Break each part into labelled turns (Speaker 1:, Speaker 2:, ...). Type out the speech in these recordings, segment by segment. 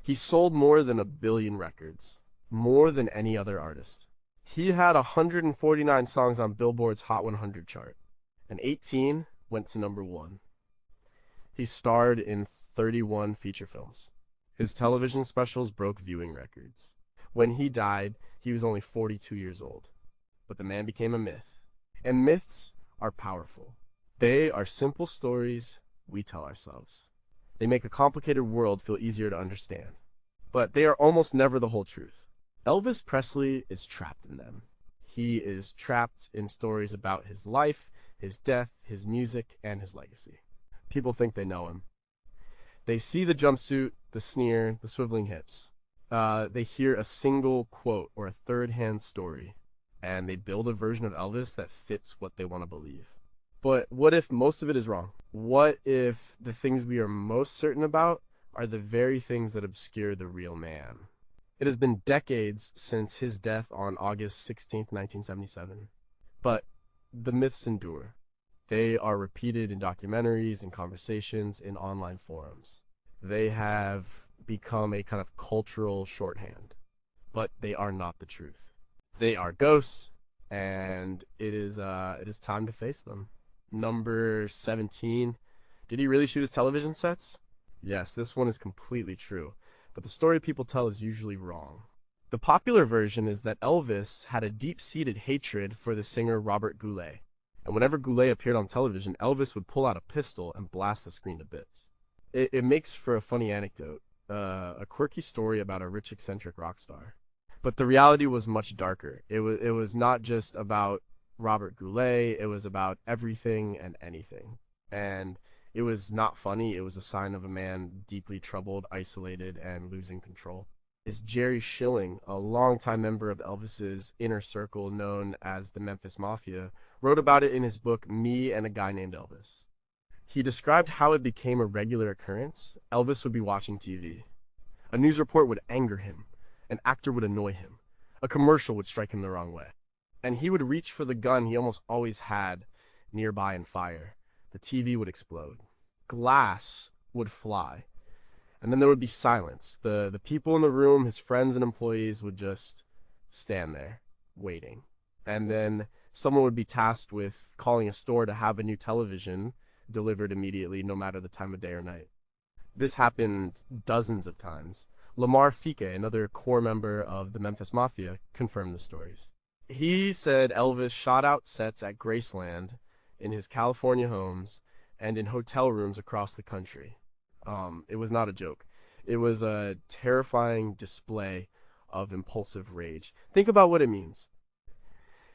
Speaker 1: He sold more than 1 billion records, more than any other artist. He had 149 songs on Billboard's Hot 100 chart, and 18 went to number 1. He starred in 31 feature films. His television specials broke viewing records. When he died, he was only 42 years old. But the man became a myth. And myths are powerful. They are simple stories we tell ourselves. They make a complicated world feel easier to understand. But they are almost never the whole truth. Elvis Presley is trapped in them. He is trapped in stories about his life, his death, his music, and his legacy. People think they know him. They see the jumpsuit, the sneer, the swiveling hips. They hear a single quote or a third-hand story, and they build a version of Elvis that fits what they want to believe. But what if most of it is wrong? What if the things we are most certain about are the very things that obscure the real man? It has been decades since his death on August 16th, 1977. But the myths endure. They are repeated in documentaries, in conversations, in online forums. They have become a kind of cultural shorthand, but they are not the truth. They are ghosts, and it is time to face them. Number 17. Did he really shoot his television sets? Yes, this one is completely true, but the story people tell is usually wrong. The popular version is that Elvis had a deep-seated hatred for the singer Robert Goulet, and whenever Goulet appeared on television, Elvis would pull out a pistol and blast the screen to bits. It makes for a funny anecdote, a quirky story about a rich eccentric rock star. But the reality was much darker. It was not just about Robert Goulet, it was about everything and anything. And it was not funny, it was a sign of a man deeply troubled, isolated, and losing control. Is Jerry Schilling, a longtime member of Elvis's inner circle known as the Memphis Mafia, wrote about it in his book Me and a Guy Named Elvis. He described how it became a regular occurrence. Elvis would be watching TV. A news report would anger him. An actor would annoy him. A commercial would strike him the wrong way. And he would reach for the gun he almost always had nearby and fire. The TV would explode. Glass would fly. And then there would be silence. The people in the room, his friends and employees, would just stand there, waiting. And then someone would be tasked with calling a store to have a new television delivered immediately, no matter the time of day or night. This happened dozens of times. Lamar Fique, another core member of the Memphis Mafia, confirmed the stories. He said Elvis shot out sets at Graceland, in his California homes, and in hotel rooms across the country. It was not a joke. It was a terrifying display of impulsive rage. Think about what it means.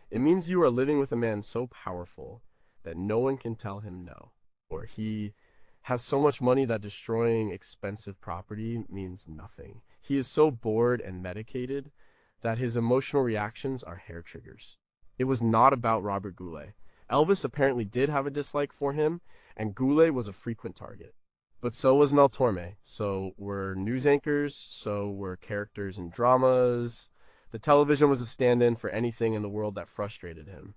Speaker 1: It means you are living with a man so powerful that no one can tell him no. Or he has so much money that destroying expensive property means nothing. He is so bored and medicated that his emotional reactions are hair triggers. It was not about Robert Goulet. Elvis apparently did have a dislike for him, and Goulet was a frequent target. But so was Mel Torme, so were news anchors, so were characters in dramas. The television was a stand-in for anything in the world that frustrated him.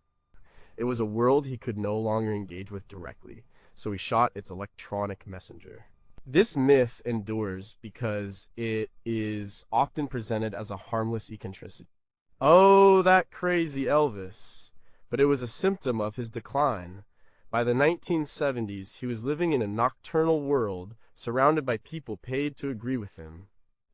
Speaker 1: It was a world he could no longer engage with directly, so he shot its electronic messenger. This myth endures because it is often presented as a harmless eccentricity. Oh, that crazy Elvis. But it was a symptom of his decline. By the 1970s, he was living in a nocturnal world, surrounded by people paid to agree with him.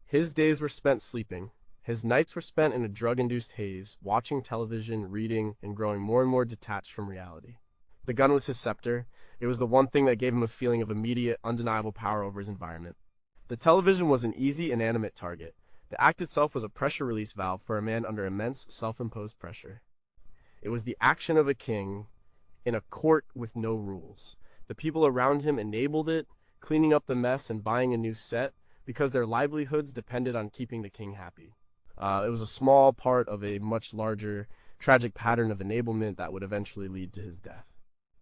Speaker 1: His days were spent sleeping. His nights were spent in a drug-induced haze, watching television, reading, and growing more and more detached from reality. The gun was his scepter. It was the one thing that gave him a feeling of immediate, undeniable power over his environment. The television was an easy, inanimate target. The act itself was a pressure release valve for a man under immense, self-imposed pressure. It was the action of a king in a court with no rules. The people around him enabled it, cleaning up the mess and buying a new set, because their livelihoods depended on keeping the king happy. It was a small part of a much larger, tragic pattern of enablement that would eventually lead to his death.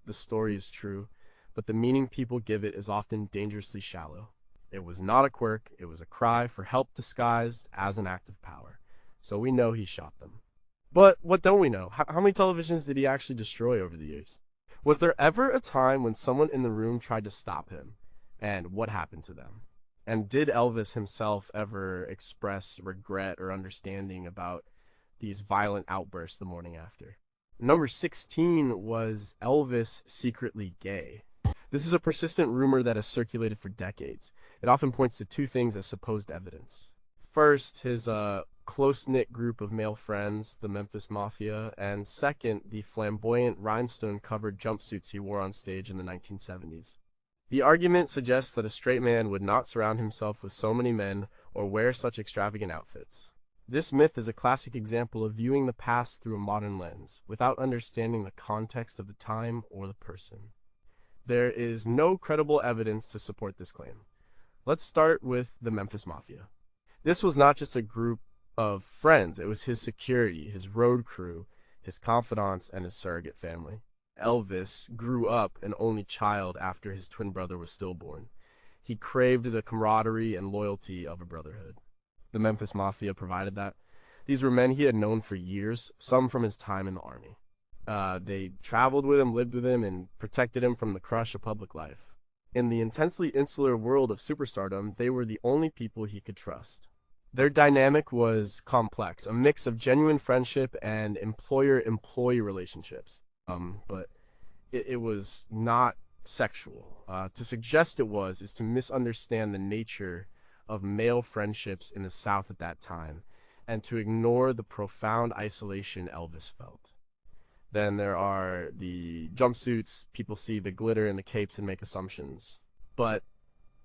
Speaker 1: The story is true, but the meaning people give it is often dangerously shallow. It was not a quirk, it was a cry for help disguised as an act of power. So we know he shot them. But what don't we know? How many televisions did he actually destroy over the years? Was there ever a time when someone in the room tried to stop him? And what happened to them? And did Elvis himself ever express regret or understanding about these violent outbursts the morning after? Number 16 was Elvis secretly gay. This is a persistent rumor that has circulated for decades. It often points to two things as supposed evidence. First, his close-knit group of male friends, the Memphis Mafia, and second, the flamboyant rhinestone-covered jumpsuits he wore on stage in the 1970s. The argument suggests that a straight man would not surround himself with so many men or wear such extravagant outfits. This myth is a classic example of viewing the past through a modern lens, without understanding the context of the time or the person. There is no credible evidence to support this claim. Let's start with the Memphis Mafia. This was not just a group of friends, it was his security, his road crew, his confidants, and his surrogate family. Elvis grew up an only child after his twin brother was stillborn. He craved the camaraderie and loyalty of a brotherhood. The Memphis Mafia provided that. These were men he had known for years, some from his time in the army. They traveled with him, lived with him, and protected him from the crush of public life. In the intensely insular world of superstardom, they were the only people he could trust. Their dynamic was complex, a mix of genuine friendship and employer-employee relationships. But it was not sexual. To suggest it was is to misunderstand the nature of male friendships in the South at that time, and to ignore the profound isolation Elvis felt. Then there are the jumpsuits. People see the glitter and the capes and make assumptions. But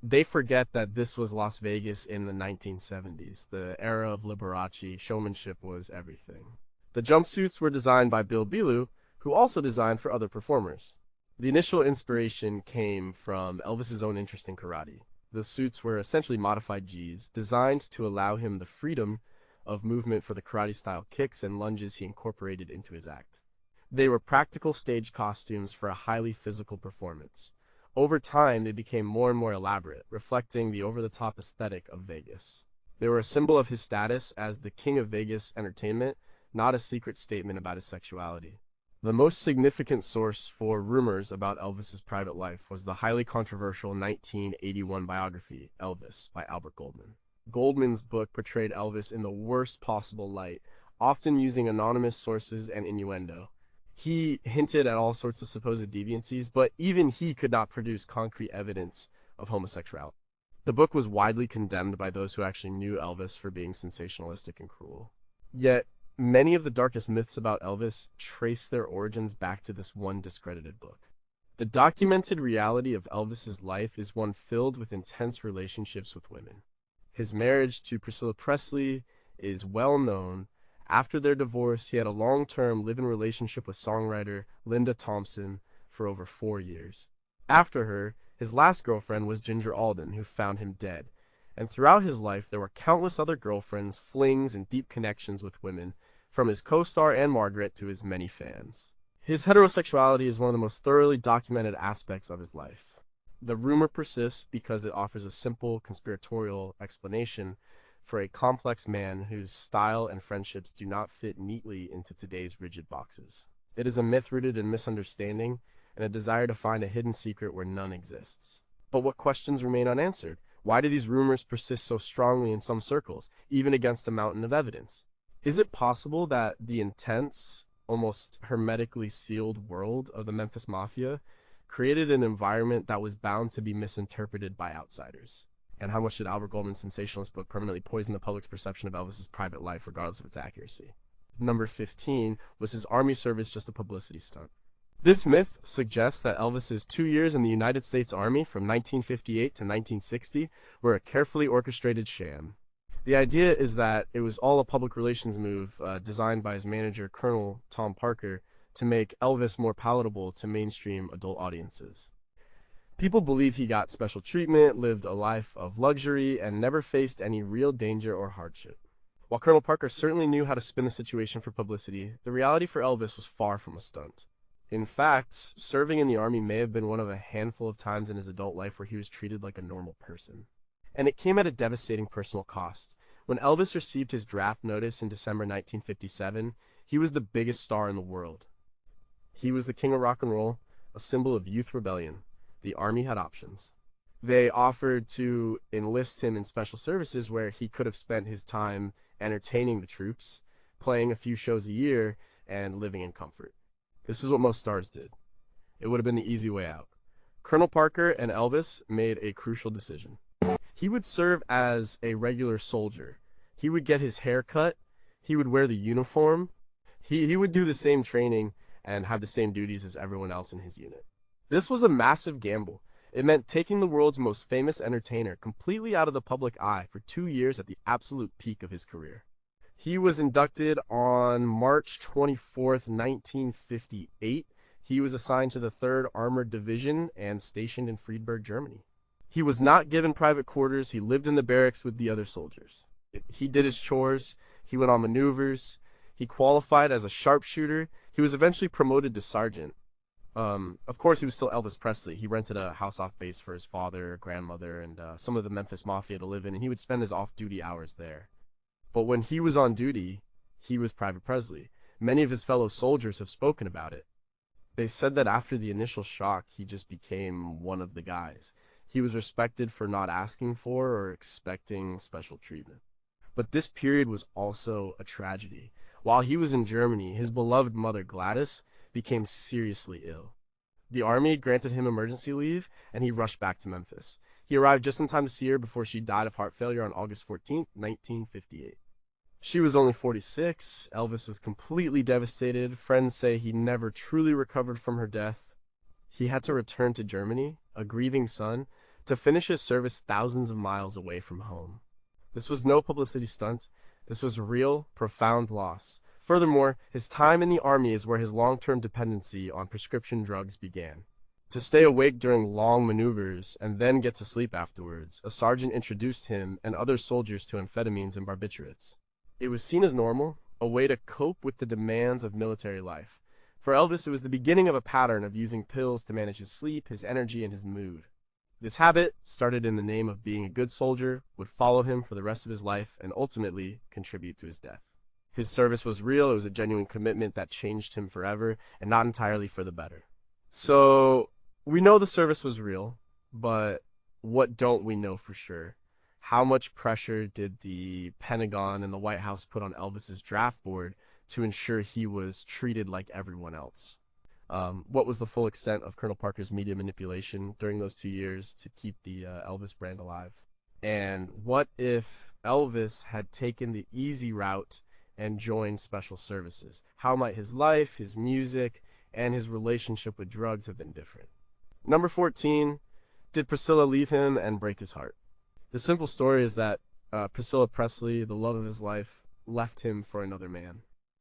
Speaker 1: they forget that this was Las Vegas in the 1970s. The era of Liberace, showmanship was everything. The jumpsuits were designed by Bill Belu, who also designed for other performers. The initial inspiration came from Elvis's own interest in karate. The suits were essentially modified G's, designed to allow him the freedom of movement for the karate-style kicks and lunges he incorporated into his act. They were practical stage costumes for a highly physical performance. Over time, they became more and more elaborate, reflecting the over-the-top aesthetic of Vegas. They were a symbol of his status as the king of Vegas entertainment, not a secret statement about his sexuality. The most significant source for rumors about Elvis's private life was the highly controversial 1981 biography, Elvis, by Albert Goldman. Goldman's book portrayed Elvis in the worst possible light, often using anonymous sources and innuendo. He hinted at all sorts of supposed deviancies, but even he could not produce concrete evidence of homosexuality. The book was widely condemned by those who actually knew Elvis for being sensationalistic and cruel. Yet, many of the darkest myths about Elvis trace their origins back to this one discredited book. The documented reality of Elvis's life is one filled with intense relationships with women. His marriage to Priscilla Presley is well known. After their divorce, he had a long-term live-in relationship with songwriter Linda Thompson for over 4 years. After her, his last girlfriend was Ginger Alden, who found him dead. And throughout his life, there were countless other girlfriends, flings, and deep connections with women, from his co-star Anne Margaret to his many fans. His heterosexuality is one of the most thoroughly documented aspects of his life. The rumor persists because it offers a simple, conspiratorial explanation for a complex man whose style and friendships do not fit neatly into today's rigid boxes. It is a myth rooted in misunderstanding and a desire to find a hidden secret where none exists. But what questions remain unanswered? Why do these rumors persist so strongly in some circles, even against a mountain of evidence? Is it possible that the intense, almost hermetically sealed world of the Memphis Mafia created an environment that was bound to be misinterpreted by outsiders? And how much did Albert Goldman's sensationalist book permanently poison the public's perception of Elvis's private life, regardless of its accuracy? Number 15, was his army service just a publicity stunt? This myth suggests that Elvis's 2 years in the United States Army from 1958 to 1960 were a carefully orchestrated sham. The idea is that it was all a public relations move designed by his manager, Colonel Tom Parker, to make Elvis more palatable to mainstream adult audiences. People believe he got special treatment, lived a life of luxury, and never faced any real danger or hardship. While Colonel Parker certainly knew how to spin the situation for publicity, the reality for Elvis was far from a stunt. In fact, serving in the Army may have been one of a handful of times in his adult life where he was treated like a normal person. And it came at a devastating personal cost. When Elvis received his draft notice in December 1957, he was the biggest star in the world. He was the king of rock and roll, a symbol of youth rebellion. The Army had options. They offered to enlist him in special services where he could have spent his time entertaining the troops, playing a few shows a year, and living in comfort. This is what most stars did. It would have been the easy way out. Colonel Parker and Elvis made a crucial decision. He would serve as a regular soldier. He would get his hair cut. He would wear the uniform. He would do the same training and have the same duties as everyone else in his unit. This was a massive gamble. It meant taking the world's most famous entertainer completely out of the public eye for 2 years at the absolute peak of his career. He was inducted on March 24th, 1958. He was assigned to the 3rd Armored Division and stationed in Friedberg, Germany. He was not given private quarters. He lived in the barracks with the other soldiers. He did his chores. He went on maneuvers. He qualified as a sharpshooter. He was eventually promoted to sergeant. Of course, he was still Elvis Presley. He rented a house off base for his father, grandmother, and some of the Memphis Mafia to live in, and he would spend his off-duty hours there. But when he was on duty, he was Private Presley. Many of his fellow soldiers have spoken about it. They said that after the initial shock, he just became one of the guys. He was respected for not asking for or expecting special treatment. But this period was also a tragedy. While he was in Germany, his beloved mother, Gladys, became seriously ill. The army granted him emergency leave, and he rushed back to Memphis. He arrived just in time to see her before she died of heart failure on August 14th, 1958. She was only 46. Elvis was completely devastated. Friends say he never truly recovered from her death. He had to return to Germany, a grieving son, to finish his service thousands of miles away from home. This was no publicity stunt. This was real, profound loss. Furthermore, his time in the army is where his long-term dependency on prescription drugs began. To stay awake during long maneuvers and then get to sleep afterwards, a sergeant introduced him and other soldiers to amphetamines and barbiturates. It was seen as normal, a way to cope with the demands of military life. For Elvis, it was the beginning of a pattern of using pills to manage his sleep, his energy, and his mood. This habit, started in the name of being a good soldier, would follow him for the rest of his life and ultimately contribute to his death. His service was real. It was a genuine commitment that changed him forever, and not entirely for the better. So, we know the service was real, but what don't we know for sure? How much pressure did the Pentagon and the White House put on Elvis's draft board to ensure he was treated like everyone else? What was the full extent of Colonel Parker's media manipulation during those 2 years to keep the Elvis brand alive? And what if Elvis had taken the easy route and joined special services? How might his life, his music, and his relationship with drugs have been different? Number 14, did Priscilla leave him and break his heart? The simple story is that Priscilla Presley, the love of his life, left him for another man.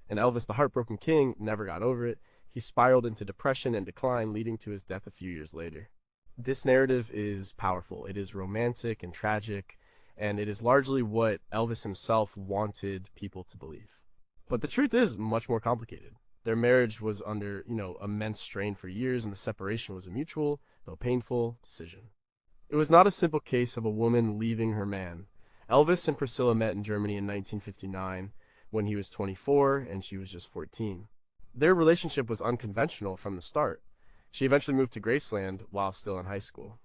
Speaker 1: And Elvis, the heartbroken king, never got over it. He spiraled into depression and decline, leading to his death a few years later. This narrative is powerful. It is romantic and tragic, and it is largely what Elvis himself wanted people to believe. But the truth is much more complicated. Their marriage was under, immense strain for years, and the separation was a mutual, though painful, decision. It was not a simple case of a woman leaving her man. Elvis and Priscilla met in Germany in 1959 when he was 24 and she was just 14. Their relationship was unconventional from the start. She eventually moved to Graceland while still in high school.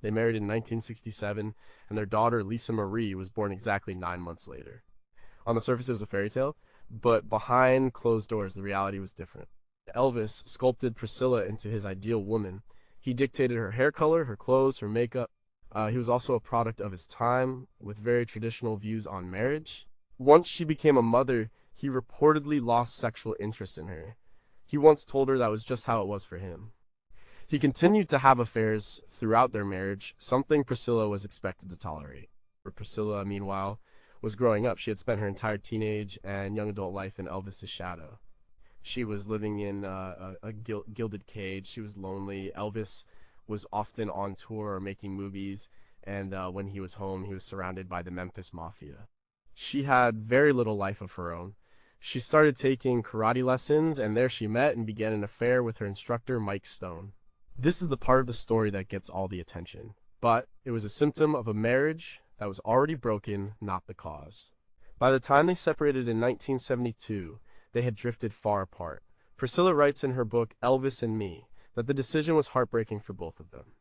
Speaker 1: They married in 1967, and their daughter, Lisa Marie, was born exactly 9 months later. On the surface, it was a fairy tale, but behind closed doors, the reality was different. Elvis sculpted Priscilla into his ideal woman. He dictated her hair color, her clothes, her makeup. He was also a product of his time, with very traditional views on marriage. Once she became a mother, he reportedly lost sexual interest in her. He once told her that was just how it was for him. He continued to have affairs throughout their marriage, something Priscilla was expected to tolerate. Priscilla, meanwhile, was growing up. She had spent her entire teenage and young adult life in Elvis's shadow. She was living in a gilded cage. She was lonely. Elvis was often on tour or making movies, and when he was home, he was surrounded by the Memphis Mafia. She had very little life of her own. She started taking karate lessons, and there she met and began an affair with her instructor, Mike Stone. This is the part of the story that gets all the attention. But it was a symptom of a marriage that was already broken, not the cause. By the time they separated in 1972, they had drifted far apart. Priscilla writes in her book, Elvis and Me, that the decision was heartbreaking for both of them.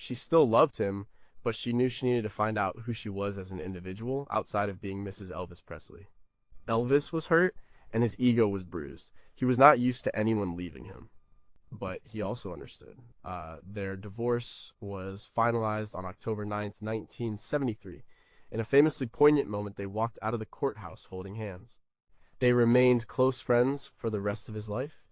Speaker 1: She still loved him, but she knew she needed to find out who she was as an individual outside of being Mrs. Elvis Presley. Elvis was hurt, and his ego was bruised. He was not used to anyone leaving him, but he also understood. Their divorce was finalized on October 9th, 1973. In a famously poignant moment, they walked out of the courthouse holding hands. They remained close friends for the rest of his life.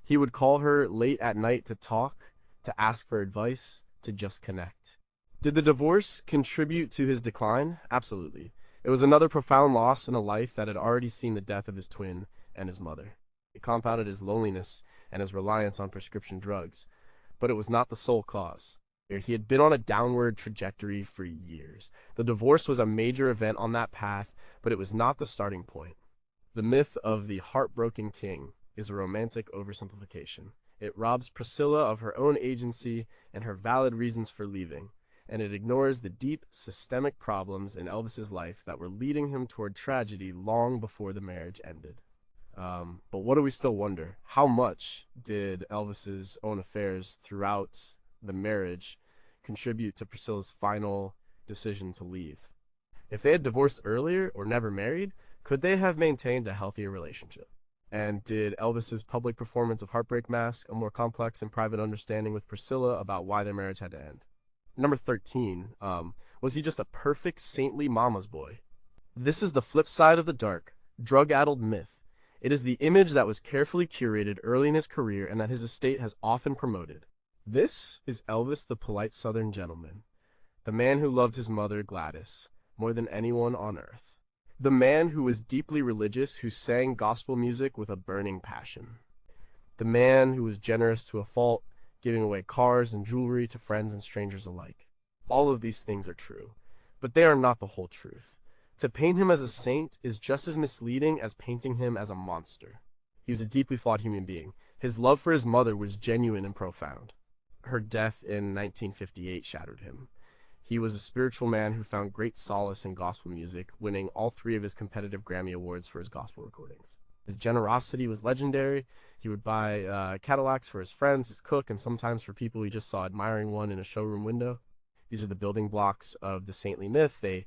Speaker 1: He would call her late at night to talk, to ask for advice, to just connect. Did the divorce contribute to his decline? Absolutely. It was another profound loss in a life that had already seen the death of his twin and his mother. It compounded his loneliness and his reliance on prescription drugs, but it was not the sole cause. He had been on a downward trajectory for years. The divorce was a major event on that path, but it was not the starting point. The myth of the heartbroken king is a romantic oversimplification. It robs Priscilla of her own agency and her valid reasons for leaving, and it ignores the deep systemic problems in Elvis's life that were leading him toward tragedy long before the marriage ended. But what do we still wonder? How much did Elvis's own affairs throughout the marriage contribute to Priscilla's final decision to leave? If they had divorced earlier or never married, could they have maintained a healthier relationship? And did Elvis's public performance of Heartbreak mask a more complex and private understanding with Priscilla about why their marriage had to end? Number 13, was he just a perfect saintly mama's boy? This is the flip side of the dark, drug-addled myth. It is the image that was carefully curated early in his career and that his estate has often promoted. This is Elvis the polite Southern gentleman, the man who loved his mother, Gladys, more than anyone on earth. The man who was deeply religious, who sang gospel music with a burning passion. The man who was generous to a fault, giving away cars and jewelry to friends and strangers alike. All of these things are true, but they are not the whole truth. To paint him as a saint is just as misleading as painting him as a monster. He was a deeply flawed human being. His love for his mother was genuine and profound. Her death in 1958 shattered him. He was a spiritual man who found great solace in gospel music, winning all 3 of his competitive Grammy Awards for his gospel recordings. His generosity was legendary. He would buy Cadillacs for his friends, his cook, and sometimes for people he just saw admiring one in a showroom window. These are the building blocks of the saintly myth. They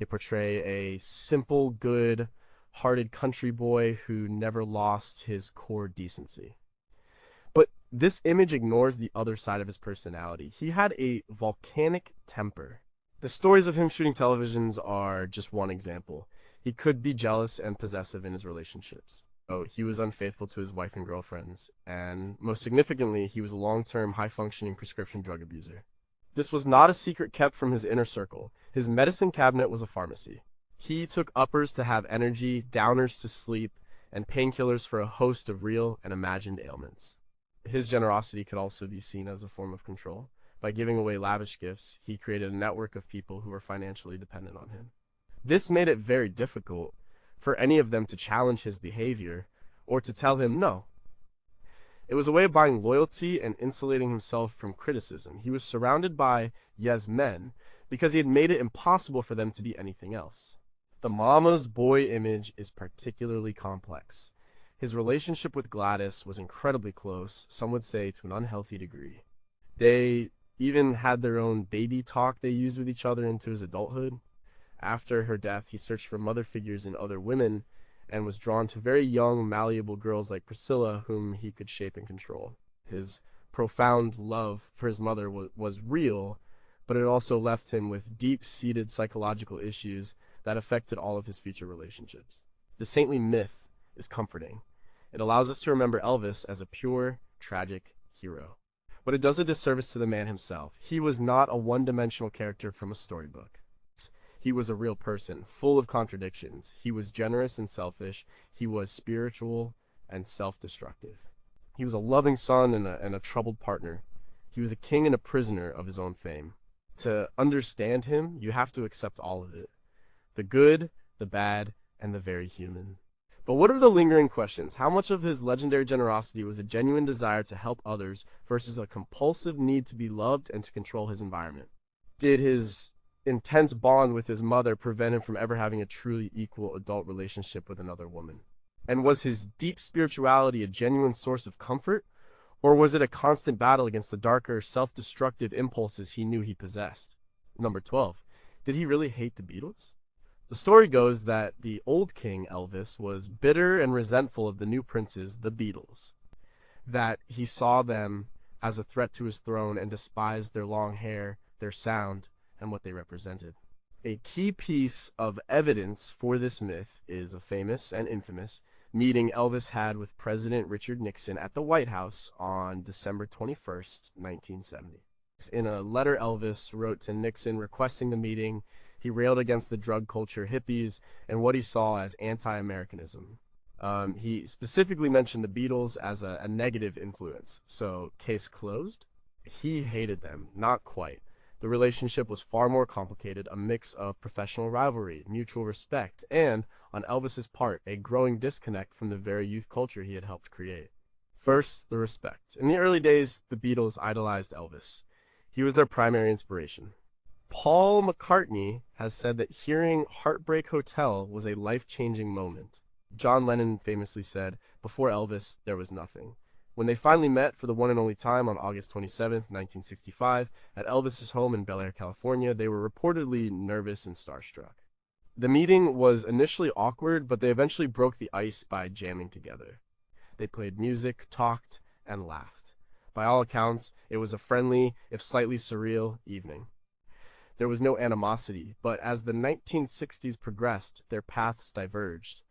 Speaker 1: portray a simple, good-hearted country boy who never lost his core decency. But this image ignores the other side of his personality. He had a volcanic temper. The stories of him shooting televisions are just one example. He could be jealous and possessive in his relationships. Oh, he was unfaithful to his wife and girlfriends, and most significantly, he was a long-term, high-functioning prescription drug abuser. This was not a secret kept from his inner circle. His medicine cabinet was a pharmacy. He took uppers to have energy, downers to sleep, and painkillers for a host of real and imagined ailments. His generosity could also be seen as a form of control. By giving away lavish gifts, he created a network of people who were financially dependent on him. This made it very difficult for any of them to challenge his behavior or to tell him no. It was a way of buying loyalty and insulating himself from criticism. He was surrounded by yes men because he had made it impossible for them to be anything else. The mama's boy image is particularly complex. His relationship with Gladys was incredibly close, some would say to an unhealthy degree. They even had their own baby talk they used with each other into his adulthood. After her death, he searched for mother figures in other women and was drawn to very young, malleable girls like Priscilla, whom he could shape and control. His profound love for his mother was real, but it also left him with deep-seated psychological issues that affected all of his future relationships. The saintly myth is comforting. It allows us to remember Elvis as a pure, tragic hero. But it does a disservice to the man himself. He was not a one-dimensional character from a storybook. He was a real person, full of contradictions. He was generous and selfish. He was spiritual and self-destructive. He was a loving son and a troubled partner. He was a king and a prisoner of his own fame. To understand him, you have to accept all of it. The good, the bad, and the very human. But what are the lingering questions? How much of his legendary generosity was a genuine desire to help others versus a compulsive need to be loved and to control his environment? Did his intense bond with his mother prevent him from ever having a truly equal adult relationship with another woman? And was his deep spirituality a genuine source of comfort, Or was it a constant battle against the darker, self-destructive impulses he knew he possessed? Number 12. Did he really hate the Beatles? The story goes that the old king, Elvis, was bitter and resentful of the new princes, the Beatles, that he saw them as a threat to his throne and despised their long hair, their sound, and what they represented. A key piece of evidence for this myth is a famous and infamous meeting Elvis had with President Richard Nixon at the White House on December 21st, 1970. In a letter Elvis wrote to Nixon requesting the meeting, he railed against the drug culture, hippies, and what he saw as anti-Americanism. He specifically mentioned the Beatles as a negative influence, so case closed. He hated them, not quite. The relationship was far more complicated, a mix of professional rivalry, mutual respect, and, on Elvis's part, a growing disconnect from the very youth culture he had helped create. First, the respect. In the early days, the Beatles idolized Elvis. He was their primary inspiration. Paul McCartney has said that hearing Heartbreak Hotel was a life-changing moment. John Lennon famously said, "Before Elvis, there was nothing." When they finally met for the one and only time on August 27, 1965, at Elvis's home in Bel Air, California, they were reportedly nervous and starstruck. The meeting was initially awkward, but they eventually broke the ice by jamming together. They played music, talked, and laughed. By all accounts, it was a friendly, if slightly surreal, evening. There was no animosity, but as the 1960s progressed, their paths diverged.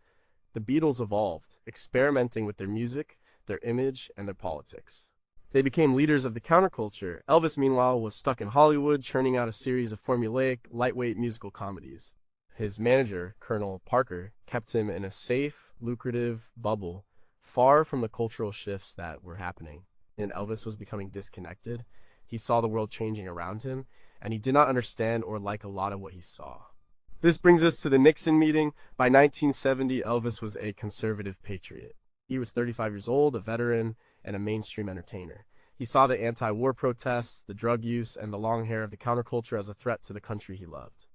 Speaker 1: The Beatles evolved, experimenting with their music, their image, and their politics. They became leaders of the counterculture. Elvis, meanwhile, was stuck in Hollywood, churning out a series of formulaic, lightweight musical comedies. His manager, Colonel Parker, kept him in a safe, lucrative bubble, far from the cultural shifts that were happening. And Elvis was becoming disconnected. He saw the world changing around him, and he did not understand or like a lot of what he saw. This brings us to the Nixon meeting. By 1970, Elvis was a conservative patriot. He was 35 years old, a veteran, and a mainstream entertainer. He saw the anti-war protests, the drug use, and the long hair of the counterculture as a threat to the country he loved.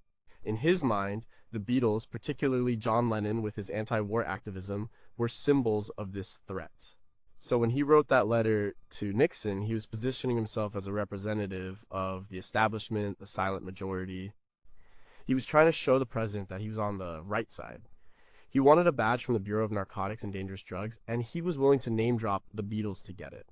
Speaker 1: In his mind, the Beatles, particularly John Lennon with his anti-war activism, were symbols of this threat. So when he wrote that letter to Nixon, he was positioning himself as a representative of the establishment, the silent majority. He was trying to show the president that he was on the right side. He wanted a badge from the Bureau of Narcotics and Dangerous Drugs, and he was willing to name drop the Beatles to get it.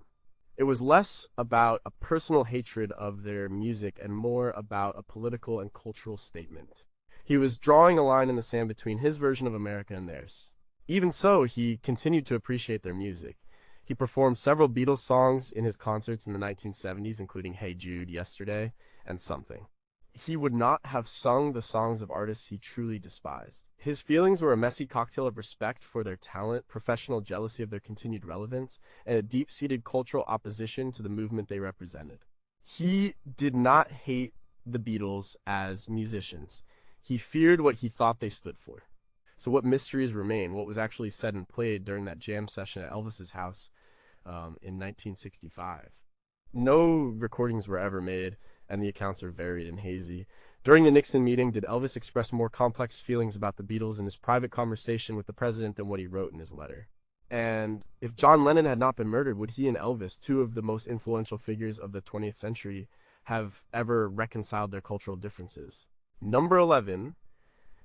Speaker 1: It was less about a personal hatred of their music and more about a political and cultural statement. He was drawing a line in the sand between his version of America and theirs. Even so, he continued to appreciate their music. He performed several Beatles songs in his concerts in the 1970s, including Hey Jude, Yesterday, and Something. He would not have sung the songs of artists he truly despised. His feelings were a messy cocktail of respect for their talent, professional jealousy of their continued relevance, and a deep-seated cultural opposition to the movement they represented. He did not hate the Beatles as musicians. He feared what he thought they stood for. So what mysteries remain? What was actually said and played during that jam session at Elvis's house in 1965? No recordings were ever made, and the accounts are varied and hazy. During the Nixon meeting, did Elvis express more complex feelings about the Beatles in his private conversation with the president than what he wrote in his letter? And if John Lennon had not been murdered, would he and Elvis, two of the most influential figures of the 20th century, have ever reconciled their cultural differences? Number 11,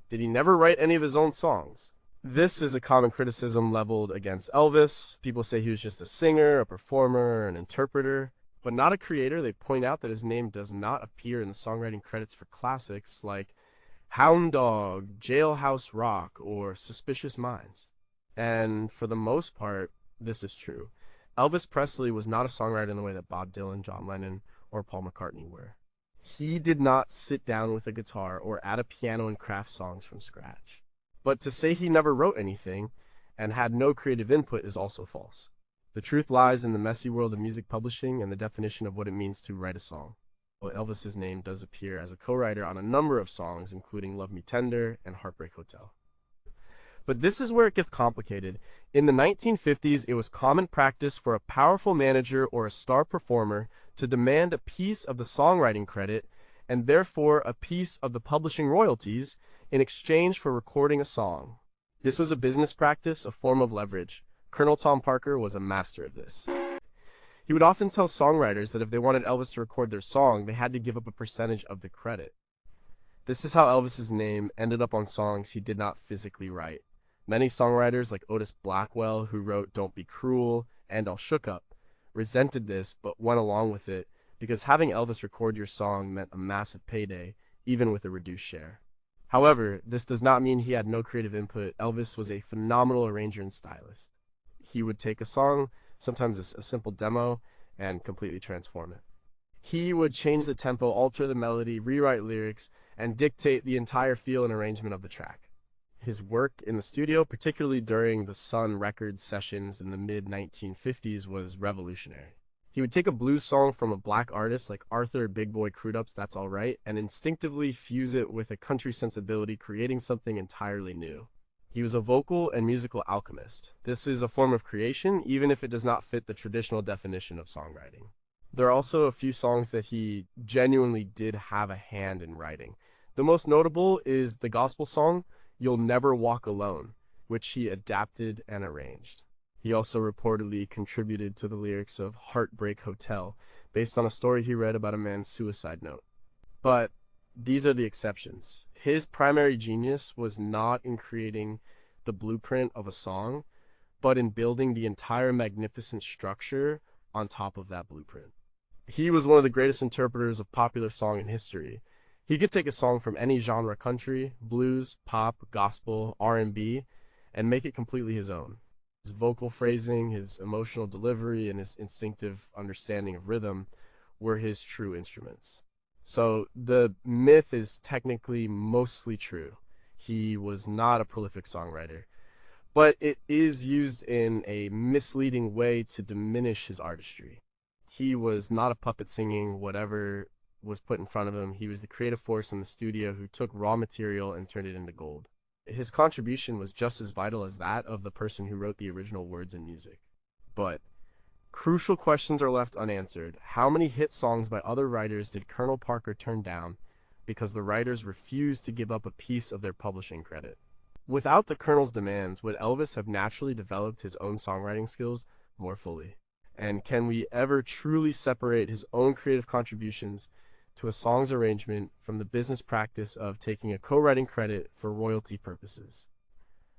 Speaker 1: did he never write any of his own songs? This is a common criticism leveled against Elvis. People say he was just a singer, a performer, an interpreter, but not a creator. They point out that his name does not appear in the songwriting credits for classics like Hound Dog, Jailhouse Rock, or Suspicious Minds. And for the most part, this is true. Elvis Presley was not a songwriter in the way that Bob Dylan, John Lennon, or Paul McCartney were. He did not sit down with a guitar or add a piano and craft songs from scratch. But to say he never wrote anything and had no creative input is also false. The truth lies in the messy world of music publishing and the definition of what it means to write a song. Well, Elvis's name does appear as a co-writer on a number of songs, including Love Me Tender and Heartbreak Hotel. But this is where it gets complicated. In the 1950s, it was common practice for a powerful manager or a star performer to demand a piece of the songwriting credit and therefore a piece of the publishing royalties in exchange for recording a song. This was a business practice, a form of leverage. Colonel Tom Parker was a master of this. He would often tell songwriters that if they wanted Elvis to record their song, they had to give up a percentage of the credit. This is how Elvis's name ended up on songs he did not physically write. Many songwriters, like Otis Blackwell, who wrote Don't Be Cruel and All Shook Up, resented this but went along with it because having Elvis record your song meant a massive payday, even with a reduced share. However, this does not mean he had no creative input. Elvis was a phenomenal arranger and stylist. He would take a song, sometimes a simple demo, and completely transform it. He would change the tempo, alter the melody, rewrite lyrics, and dictate the entire feel and arrangement of the track. His work in the studio, particularly during the Sun Records sessions in the mid-1950s, was revolutionary. He would take a blues song from a black artist like Arthur Big Boy Crudup's That's All Right and instinctively fuse it with a country sensibility, creating something entirely new. He was a vocal and musical alchemist. This is a form of creation, even if it does not fit the traditional definition of songwriting. There are also a few songs that he genuinely did have a hand in writing. The most notable is the gospel song, You'll Never Walk Alone, which he adapted and arranged. He also reportedly contributed to the lyrics of Heartbreak Hotel, based on a story he read about a man's suicide note. But these are the exceptions. His primary genius was not in creating the blueprint of a song, but in building the entire magnificent structure on top of that blueprint. He was one of the greatest interpreters of popular song in history. He could take a song from any genre, country, blues, pop, gospel, R&B, and make it completely his own. His vocal phrasing, his emotional delivery, and his instinctive understanding of rhythm were his true instruments. So the myth is technically mostly true. He was not a prolific songwriter, but it is used in a misleading way to diminish his artistry. He was not a puppet singing whatever was put in front of him. He was the creative force in the studio who took raw material and turned it into gold. His contribution was just as vital as that of the person who wrote the original words and music. But crucial questions are left unanswered. How many hit songs by other writers did Colonel Parker turn down because the writers refused to give up a piece of their publishing credit? Without the Colonel's demands, would Elvis have naturally developed his own songwriting skills more fully? And can we ever truly separate his own creative contributions to a song's arrangement from the business practice of taking a co-writing credit for royalty purposes?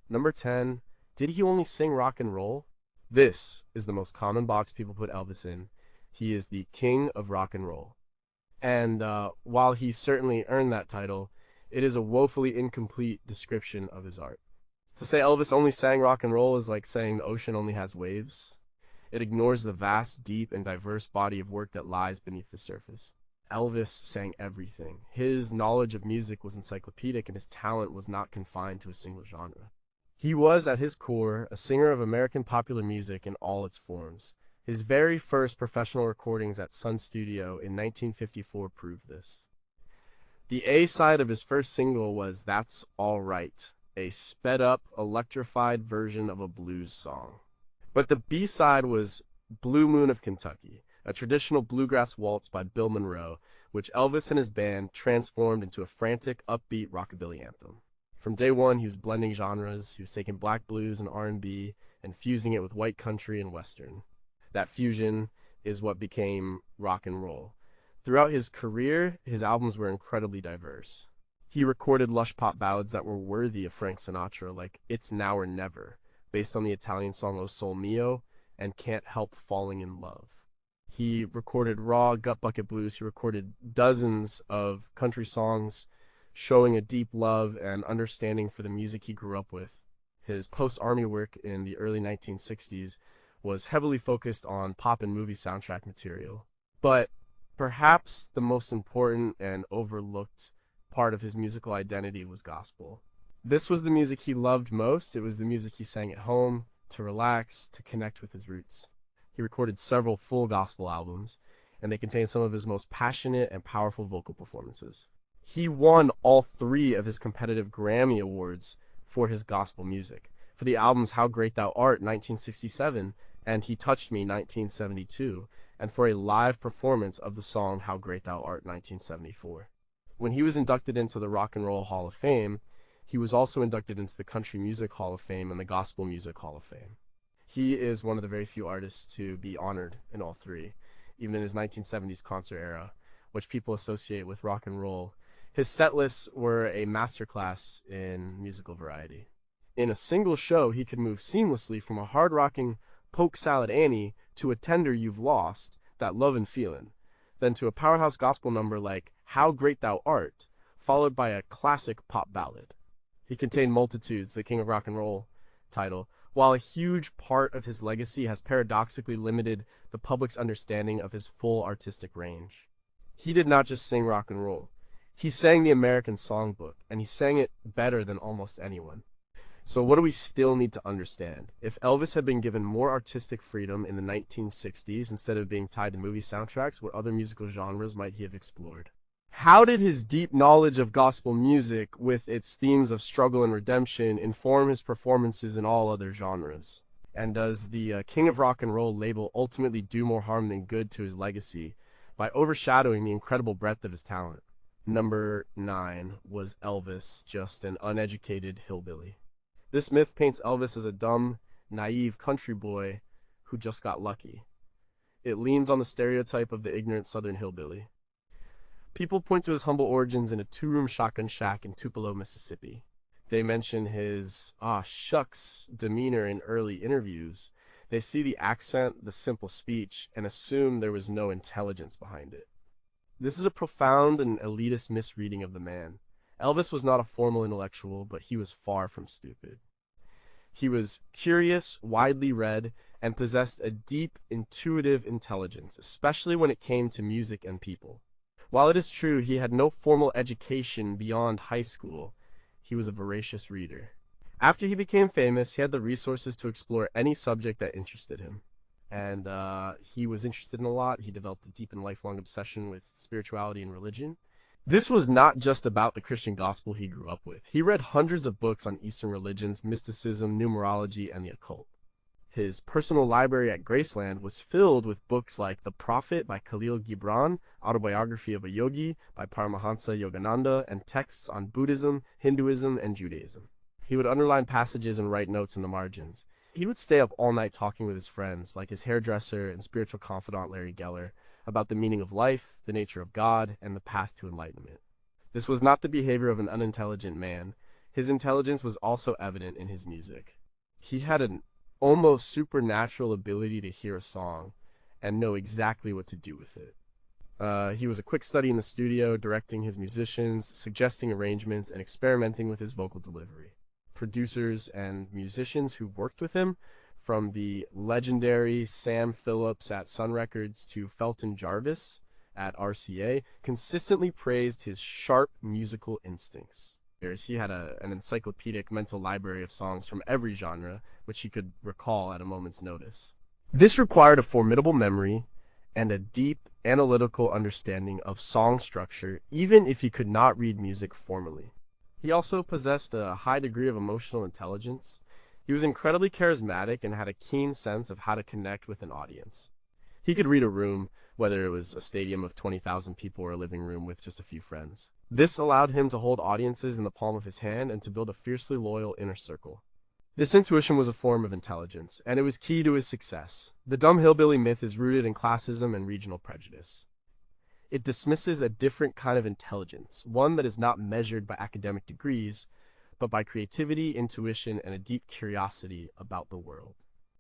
Speaker 1: Number 10, did he only sing rock and roll? This is the most common box people put Elvis in. He is the king of rock and roll. And while he certainly earned that title, it is a woefully incomplete description of his art. To say Elvis only sang rock and roll is like saying the ocean only has waves. It ignores the vast, deep, and diverse body of work that lies beneath the surface. Elvis sang everything. His knowledge of music was encyclopedic, and his talent was not confined to a single genre. He was, at his core, a singer of American popular music in all its forms. His very first professional recordings at Sun Studio in 1954 proved this. The A-side of his first single was That's All Right, a sped-up, electrified version of a blues song. But the B-side was Blue Moon of Kentucky, a traditional bluegrass waltz by Bill Monroe, which Elvis and his band transformed into a frantic, upbeat rockabilly anthem. From day one, he was blending genres. He was taking black blues and R&B and fusing it with white country and western. That fusion is what became rock and roll. Throughout his career, his albums were incredibly diverse. He recorded lush pop ballads that were worthy of Frank Sinatra, like It's Now or Never, based on the Italian song O Sol Mio, and Can't Help Falling in Love. He recorded raw gut bucket blues. He recorded dozens of country songs showing a deep love and understanding for the music he grew up with. His post-army work in the early 1960s was heavily focused on pop and movie soundtrack material. But perhaps the most important and overlooked part of his musical identity was gospel. This was the music he loved most. It was the music he sang at home, to relax, to connect with his roots. He recorded several full gospel albums, and they contain some of his most passionate and powerful vocal performances. He won all 3 of his competitive Grammy Awards for his gospel music, for the albums How Great Thou Art, 1967, and He Touched Me, 1972, and for a live performance of the song How Great Thou Art, 1974. When he was inducted into the Rock and Roll Hall of Fame, he was also inducted into the Country Music Hall of Fame and the Gospel Music Hall of Fame. He is one of the very few artists to be honored in all three, even in his 1970s concert era, which people associate with rock and roll. His set lists were a masterclass in musical variety. In a single show, he could move seamlessly from a hard-rocking Poke Salad Annie to a tender You've Lost, That Lovin' Feelin', then to a powerhouse gospel number like How Great Thou Art, followed by a classic pop ballad. He contained Multitudes, the King of Rock and Roll title, while a huge part of his legacy has paradoxically limited the public's understanding of his full artistic range. He did not just sing rock and roll. He sang the American songbook, and he sang it better than almost anyone. So what do we still need to understand? If Elvis had been given more artistic freedom in the 1960s instead of being tied to movie soundtracks, what other musical genres might he have explored? How did his deep knowledge of gospel music, with its themes of struggle and redemption, inform his performances in all other genres? And does the King of Rock and Roll label ultimately do more harm than good to his legacy by overshadowing the incredible breadth of his talent? Number 9 was Elvis, just an uneducated hillbilly. This myth paints Elvis as a dumb, naive country boy who just got lucky. It leans on the stereotype of the ignorant southern hillbilly. People point to his humble origins in a two-room shotgun shack in Tupelo, Mississippi. They mention his shucks demeanor in early interviews. They see the accent, the simple speech, and assume there was no intelligence behind it. This is a profound and elitist misreading of the man. Elvis was not a formal intellectual, but he was far from stupid. He was curious, widely read, and possessed a deep, intuitive intelligence, especially when it came to music and people. While it is true he had no formal education beyond high school, he was a voracious reader. After he became famous, he had the resources to explore any subject that interested him. And he was interested in a lot. He developed a deep and lifelong obsession with spirituality and religion. This was not just about the Christian gospel he grew up with. He read hundreds of books on Eastern religions, mysticism, numerology, and the occult. His personal library at Graceland was filled with books like The Prophet by Khalil Gibran, Autobiography of a Yogi by Paramahansa Yogananda, and texts on Buddhism, Hinduism, and Judaism. He would underline passages and write notes in the margins. He would stay up all night talking with his friends, like his hairdresser and spiritual confidant Larry Geller, about the meaning of life, the nature of God, and the path to enlightenment. This was not the behavior of an unintelligent man. His intelligence was also evident in his music. He had an almost supernatural ability to hear a song and know exactly what to do with it. He was a quick study in the studio, directing his musicians, suggesting arrangements, and experimenting with his vocal delivery. Producers and musicians who worked with him, from the legendary Sam Phillips at Sun Records to Felton Jarvis at RCA, consistently praised his sharp musical instincts. He had an encyclopedic mental library of songs from every genre, which he could recall at a moment's notice. This required a formidable memory and a deep analytical understanding of song structure, even if he could not read music formally. He also possessed a high degree of emotional intelligence. He was incredibly charismatic and had a keen sense of how to connect with an audience. He could read a room, whether it was a stadium of 20,000 people or a living room with just a few friends. This allowed him to hold audiences in the palm of his hand and to build a fiercely loyal inner circle. This intuition was a form of intelligence, and it was key to his success. The dumb hillbilly myth is rooted in classism and regional prejudice. It dismisses a different kind of intelligence, one that is not measured by academic degrees, but by creativity, intuition, and a deep curiosity about the world.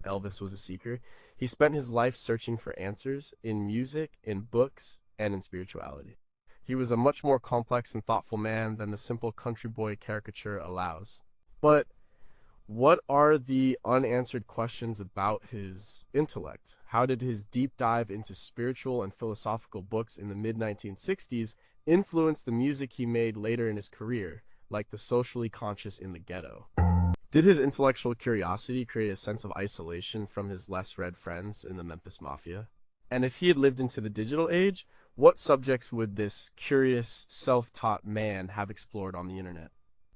Speaker 1: Elvis was a seeker. He spent his life searching for answers in music, in books, and in spirituality. He was a much more complex and thoughtful man than the simple country boy caricature allows. But what are the unanswered questions about his intellect? How did his deep dive into spiritual and philosophical books in the mid-1960s influence the music he made later in his career, like The Socially Conscious in the Ghetto? Did his intellectual curiosity create a sense of isolation from his less-read friends in the Memphis Mafia? And if he had lived into the digital age, what subjects would this curious, self-taught man have explored on the internet?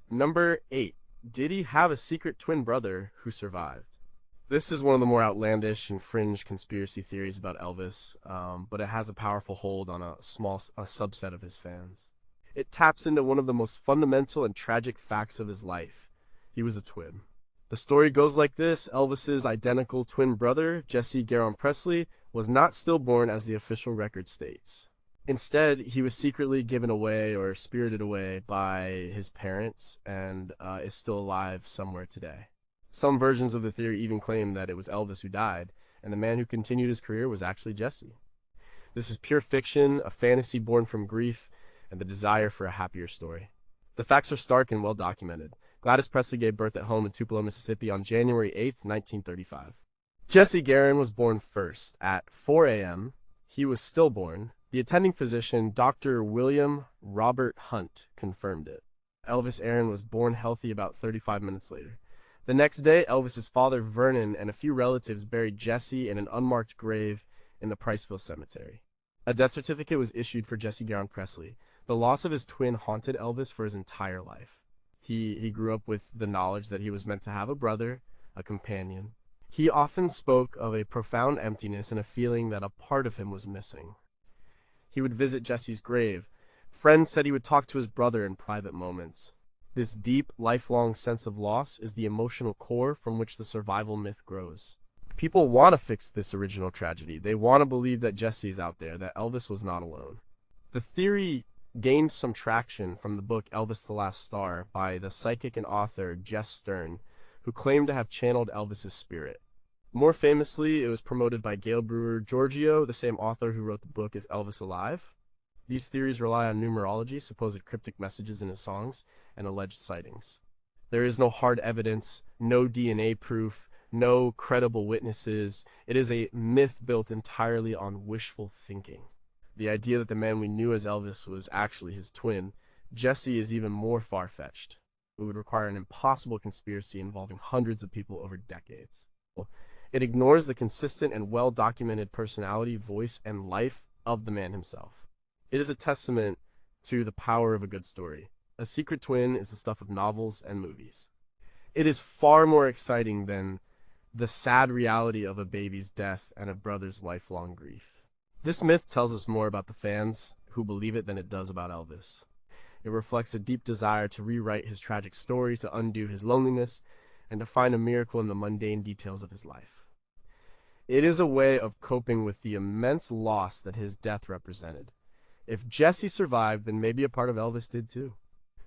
Speaker 1: Number 8. Did he have a secret twin brother who survived? This is one of the more outlandish and fringe conspiracy theories about Elvis, but it has a powerful hold on a subset of his fans. It taps into one of the most fundamental and tragic facts of his life. He was a twin. The story goes like this: Elvis's identical twin brother, Jesse Garon Presley, was not stillborn as the official record states. Instead, he was secretly given away or spirited away by his parents and is still alive somewhere today. Some versions of the theory even claim that it was Elvis who died, and the man who continued his career was actually Jesse. This is pure fiction, a fantasy born from grief and the desire for a happier story. The facts are stark and well documented. Gladys Presley gave birth at home in Tupelo, Mississippi on January 8, 1935. Jesse Garon was born first. At 4 a.m., he was stillborn. The attending physician, Dr. William Robert Hunt, confirmed it. Elvis Aaron was born healthy about 35 minutes later. The next day, Elvis's father, Vernon, and a few relatives buried Jesse in an unmarked grave in the Priceville Cemetery. A death certificate was issued for Jesse Garon Presley. The loss of his twin haunted Elvis for his entire life. He grew up with the knowledge that he was meant to have a brother, a companion. He often spoke of a profound emptiness and a feeling that a part of him was missing. He would visit Jesse's grave. Friends said he would talk to his brother in private moments. This deep, lifelong sense of loss is the emotional core from which the survival myth grows. People want to fix this original tragedy. They want to believe that Jesse is out there, that Elvis was not alone. The theory gained some traction from the book Elvis the Last Star by the psychic and author Jess Stern, who claimed to have channeled Elvis's spirit. More famously, it was promoted by Gail Brewer Giorgio, the same author who wrote the book Is Elvis Alive? These theories rely on numerology, supposed cryptic messages in his songs, and alleged sightings. There is no hard evidence, no DNA proof, no credible witnesses. It is a myth built entirely on wishful thinking. The idea that the man we knew as Elvis was actually his twin, Jesse, is even more far-fetched. It would require an impossible conspiracy involving hundreds of people over decades. It ignores the consistent and well-documented personality, voice, and life of the man himself. It is a testament to the power of a good story. A secret twin is the stuff of novels and movies. It is far more exciting than the sad reality of a baby's death and a brother's lifelong grief. This myth tells us more about the fans who believe it than it does about Elvis. It reflects a deep desire to rewrite his tragic story, to undo his loneliness, and to find a miracle in the mundane details of his life. It is a way of coping with the immense loss that his death represented. If Jesse survived, then maybe a part of Elvis did too.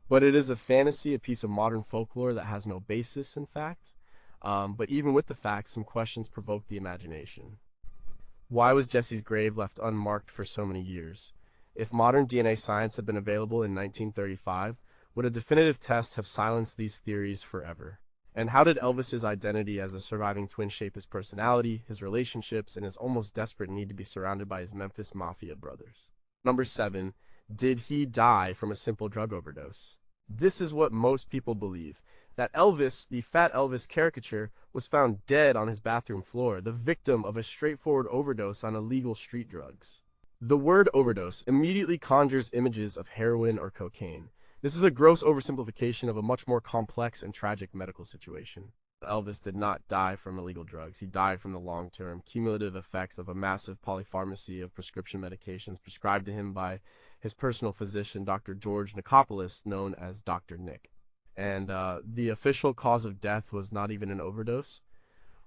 Speaker 1: But it is a fantasy, a piece of modern folklore that has no basis in fact. But even with the facts, some questions provoke the imagination. Why was Jesse's grave left unmarked for so many years? If modern DNA science had been available in 1935, would a definitive test have silenced these theories forever? And how did Elvis's identity as a surviving twin shape his personality, his relationships, and his almost desperate need to be surrounded by his Memphis Mafia brothers? Number 7. Did he die from a simple drug overdose? This is what most people believe. That Elvis, the Fat Elvis caricature, was found dead on his bathroom floor, the victim of a straightforward overdose on illegal street drugs. The word overdose immediately conjures images of heroin or cocaine. This is a gross oversimplification of a much more complex and tragic medical situation. Elvis did not die from illegal drugs. He died from the long-term cumulative effects of a massive polypharmacy of prescription medications prescribed to him by his personal physician, Dr. George Nicopolis, known as Dr. Nick. And the official cause of death was not even an overdose.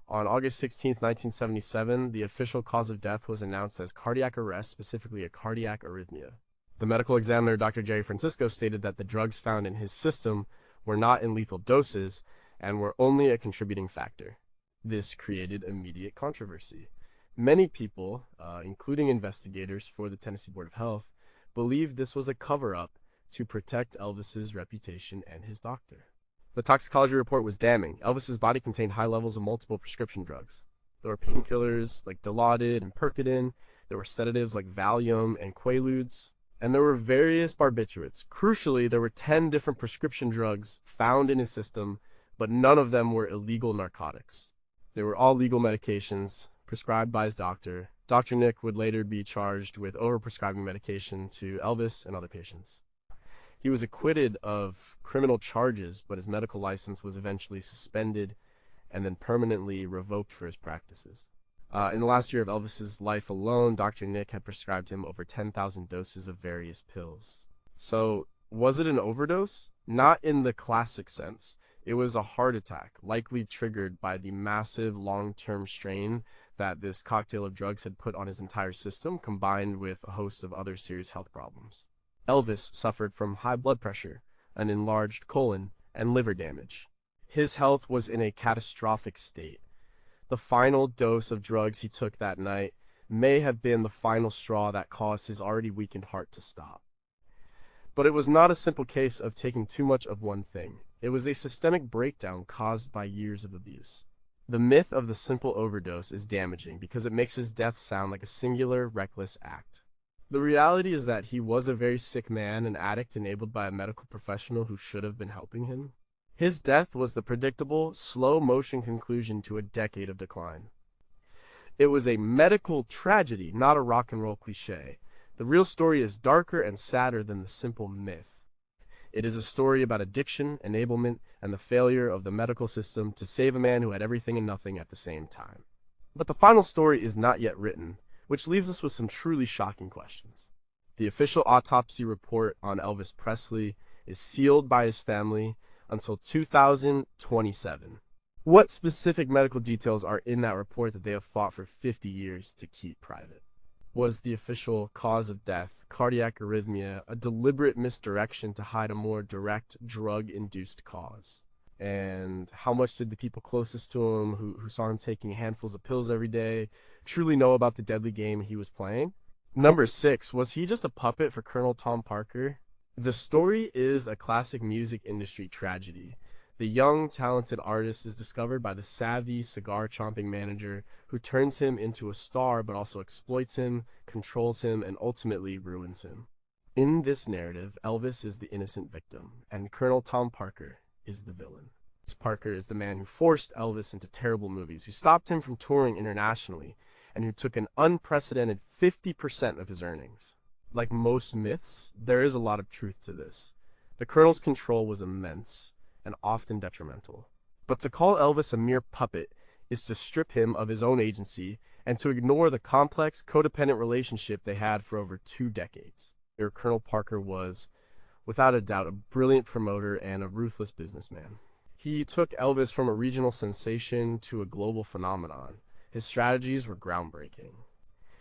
Speaker 1: On August 16, 1977, the official cause of death was announced as cardiac arrest, specifically a cardiac arrhythmia. The medical examiner, Dr. Jerry Francisco, stated that the drugs found in his system were not in lethal doses and were only a contributing factor. This created immediate controversy. Many people, including investigators for the Tennessee Board of Health, believed this was a cover-up to protect Elvis's reputation and his doctor. The toxicology report was damning. Elvis's body contained high levels of multiple prescription drugs. There were painkillers like Dilaudid and Percodan. There were sedatives like Valium and Quaaludes. And there were various barbiturates. Crucially, there were 10 different prescription drugs found in his system, but none of them were illegal narcotics. They were all legal medications prescribed by his doctor. Dr. Nick would later be charged with overprescribing medication to Elvis and other patients. He was acquitted of criminal charges, but his medical license was eventually suspended and then permanently revoked for his practices. In the last year of Elvis's life alone, Dr. Nick had prescribed him over 10,000 doses of various pills. So, was it an overdose? Not in the classic sense. It was a heart attack, likely triggered by the massive long-term strain that this cocktail of drugs had put on his entire system, combined with a host of other serious health problems. Elvis suffered from high blood pressure, an enlarged colon, and liver damage. His health was in a catastrophic state. The final dose of drugs he took that night may have been the final straw that caused his already weakened heart to stop. But it was not a simple case of taking too much of one thing. It was a systemic breakdown caused by years of abuse. The myth of the simple overdose is damaging because it makes his death sound like a singular, reckless act. The reality is that he was a very sick man, an addict enabled by a medical professional who should have been helping him. His death was the predictable, slow-motion conclusion to a decade of decline. It was a medical tragedy, not a rock and roll cliché. The real story is darker and sadder than the simple myth. It is a story about addiction, enablement, and the failure of the medical system to save a man who had everything and nothing at the same time. But the final story is not yet written, which leaves us with some truly shocking questions. The official autopsy report on Elvis Presley is sealed by his family until 2027. What specific medical details are in that report that they have fought for 50 years to keep private? Was the official cause of death cardiac arrhythmia, a deliberate misdirection to hide a more direct drug-induced cause? And how much did the people closest to him, who saw him taking handfuls of pills every day, truly know about the deadly game he was playing? Number 6, was he just a puppet for Colonel Tom Parker? The story is a classic music industry tragedy. The young, talented artist is discovered by the savvy, cigar-chomping manager who turns him into a star but also exploits him, controls him, and ultimately ruins him. In this narrative, Elvis is the innocent victim, and Colonel Tom Parker is the villain. Parker is the man who forced Elvis into terrible movies, who stopped him from touring internationally, and who took an unprecedented 50% of his earnings. Like most myths, there is a lot of truth to this. The Colonel's control was immense and often detrimental. But to call Elvis a mere puppet is to strip him of his own agency and to ignore the complex, codependent relationship they had for over 2 decades. Colonel Parker was, without a doubt, a brilliant promoter and a ruthless businessman. He took Elvis from a regional sensation to a global phenomenon. His strategies were groundbreaking.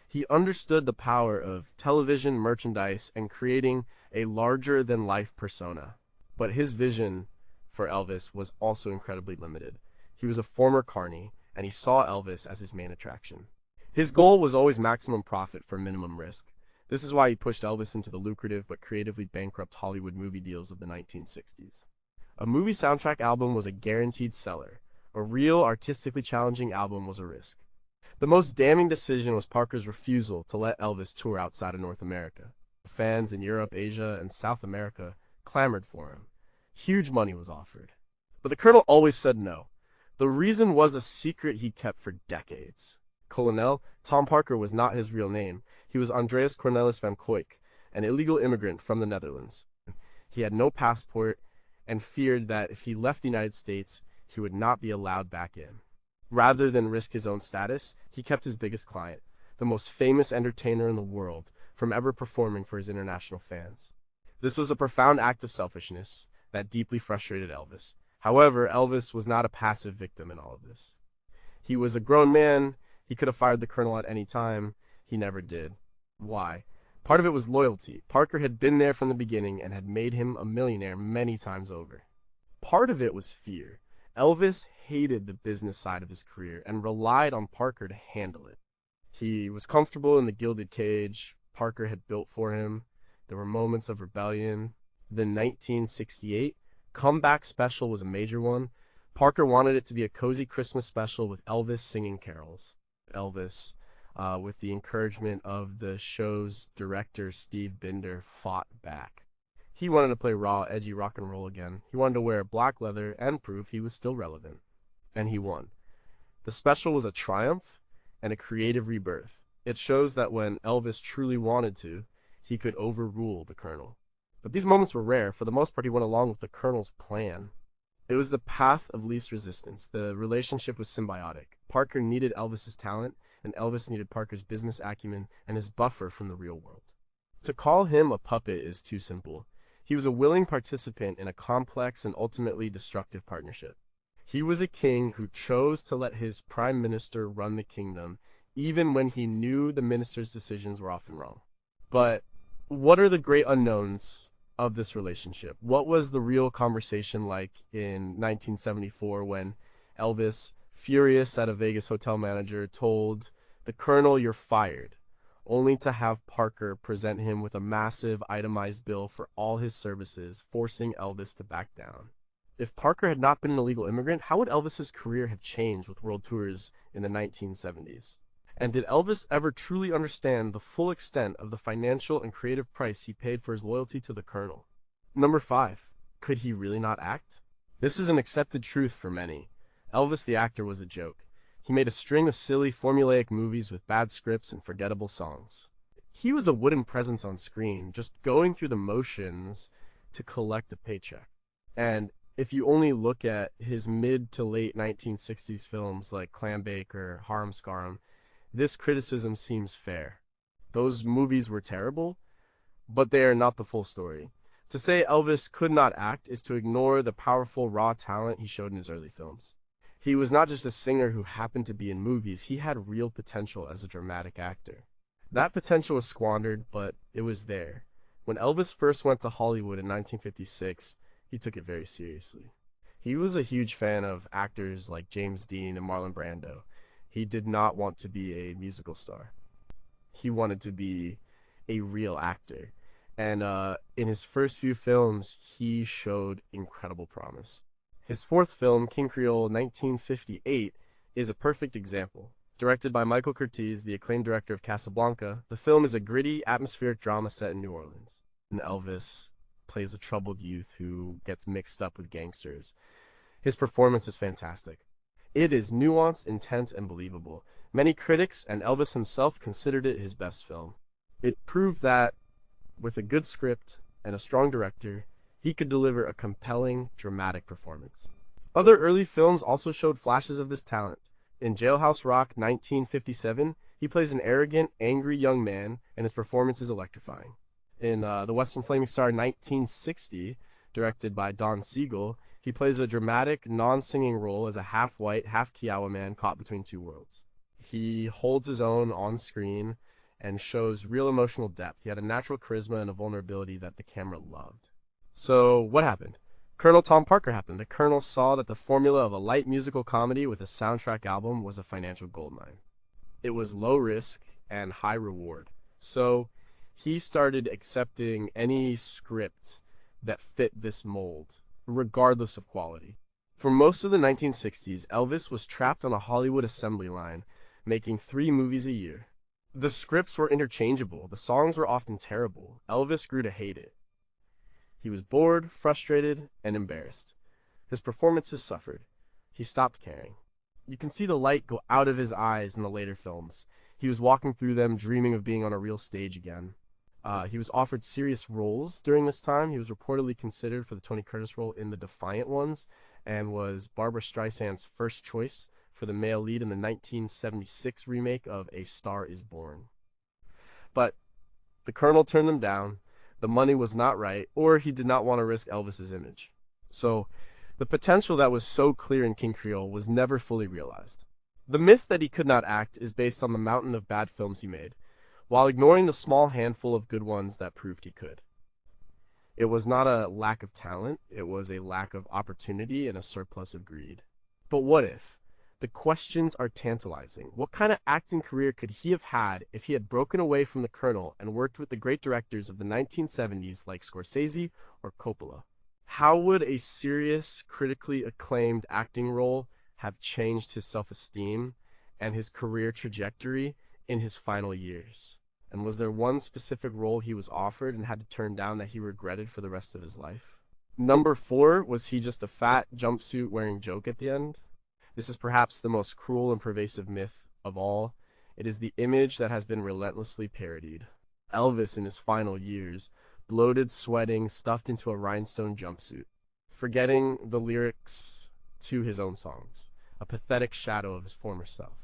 Speaker 1: He understood the power of television, merchandise, and creating a larger-than-life persona. But his vision for Elvis was also incredibly limited. He was a former carny, and he saw Elvis as his main attraction. His goal was always maximum profit for minimum risk. This is why he pushed Elvis into the lucrative but creatively bankrupt Hollywood movie deals of the 1960s. A movie soundtrack album was a guaranteed seller. A real, artistically challenging album was a risk. The most damning decision was Parker's refusal to let Elvis tour outside of North America. Fans in Europe, Asia, and South America clamored for him. Huge money was offered. But the Colonel always said no. The reason was a secret he kept for decades. Colonel Tom Parker was not his real name. He was Andreas Cornelis van Kooik, an illegal immigrant from the Netherlands. He had no passport and feared that if he left the United States, he would not be allowed back in. Rather than risk his own status, he kept his biggest client, the most famous entertainer in the world, from ever performing for his international fans. This was a profound act of selfishness that deeply frustrated Elvis. However, Elvis was not a passive victim in all of this. He was a grown man. He could have fired the Colonel at any time. He never did. Why? Part of it was loyalty. Parker had been there from the beginning and had made him a millionaire many times over. Part of it was fear. Elvis hated the business side of his career and relied on Parker to handle it. He was comfortable in the gilded cage Parker had built for him. There were moments of rebellion. The 1968 comeback special was a major one. Parker wanted it to be a cozy Christmas special with Elvis singing carols. Elvis, with the encouragement of the show's director Steve Binder, fought back. He wanted to play raw, edgy rock and roll again. He wanted to wear black leather and prove he was still relevant. And he won. The special was a triumph and a creative rebirth. It shows that when Elvis truly wanted to, he could overrule the Colonel. But these moments were rare. For the most part, he went along with the Colonel's plan. It was the path of least resistance. The relationship was symbiotic. Parker needed Elvis's talent, and Elvis needed Parker's business acumen and his buffer from the real world. To call him a puppet is too simple. He was a willing participant in a complex and ultimately destructive partnership. He was a king who chose to let his prime minister run the kingdom, even when he knew the minister's decisions were often wrong. But what are the great unknowns of this relationship? What was the real conversation like in 1974 when Elvis, furious at a Vegas hotel manager, told the colonel, "You're fired," only to have Parker present him with a massive itemized bill for all his services, forcing Elvis to back down? If Parker had not been an illegal immigrant, how would Elvis's career have changed with world tours in the 1970s? And did Elvis ever truly understand the full extent of the financial and creative price he paid for his loyalty to the colonel? Number 5. Could he really not act? This is an accepted truth for many. Elvis the actor was a joke. He made a string of silly, formulaic movies with bad scripts and forgettable songs. He was a wooden presence on screen, just going through the motions to collect a paycheck. And if you only look at his mid to late 1960s films like Clambake or Harum Scarum, this criticism seems fair. Those movies were terrible, but they are not the full story. To say Elvis could not act is to ignore the powerful raw talent he showed in his early films. He was not just a singer who happened to be in movies, he had real potential as a dramatic actor. That potential was squandered, but it was there. When Elvis first went to Hollywood in 1956, he took it very seriously. He was a huge fan of actors like James Dean and Marlon Brando. He did not want to be a musical star. He wanted to be a real actor. And in his first few films, he showed incredible promise. His fourth film, King Creole 1958, is a perfect example. Directed by Michael Curtiz, the acclaimed director of Casablanca, the film is a gritty, atmospheric drama set in New Orleans. And Elvis plays a troubled youth who gets mixed up with gangsters. His performance is fantastic. It is nuanced, intense, and believable. Many critics and Elvis himself considered it his best film. It proved that, with a good script and a strong director, he could deliver a compelling, dramatic performance. Other early films also showed flashes of this talent. In Jailhouse Rock 1957, he plays an arrogant, angry young man, and his performance is electrifying. In The Western Flaming Star 1960, directed by Don Siegel, he plays a dramatic, non-singing role as a half-white, half-Kiowa man caught between two worlds. He holds his own on screen and shows real emotional depth. He had a natural charisma and a vulnerability that the camera loved. So, what happened? Colonel Tom Parker happened. The Colonel saw that the formula of a light musical comedy with a soundtrack album was a financial goldmine. It was low risk and high reward. So, he started accepting any script that fit this mold, regardless of quality. For most of the 1960s, Elvis was trapped on a Hollywood assembly line, making 3 movies a year. The scripts were interchangeable. The songs were often terrible. Elvis grew to hate it. He was bored, frustrated, and embarrassed. His performances suffered. He stopped caring. You can see the light go out of his eyes in the later films. He was walking through them, dreaming of being on a real stage again. He was offered serious roles during this time. He was reportedly considered for the Tony Curtis role in The Defiant Ones, and was Barbra Streisand's first choice for the male lead in the 1976 remake of A Star is Born. But the Colonel turned them down. The money was not right, or he did not want to risk Elvis's image. So, the potential that was so clear in King Creole was never fully realized. The myth that he could not act is based on the mountain of bad films he made, while ignoring the small handful of good ones that proved he could. It was not a lack of talent, it was a lack of opportunity and a surplus of greed. But what if? The questions are tantalizing. What kind of acting career could he have had if he had broken away from the Colonel and worked with the great directors of the 1970s like Scorsese or Coppola? How would a serious, critically acclaimed acting role have changed his self-esteem and his career trajectory in his final years? And was there one specific role he was offered and had to turn down that he regretted for the rest of his life? Number 4, was he just a fat jumpsuit wearing joke at the end? This is perhaps the most cruel and pervasive myth of all. It is the image that has been relentlessly parodied. Elvis in his final years, bloated, sweating, stuffed into a rhinestone jumpsuit, forgetting the lyrics to his own songs, a pathetic shadow of his former self.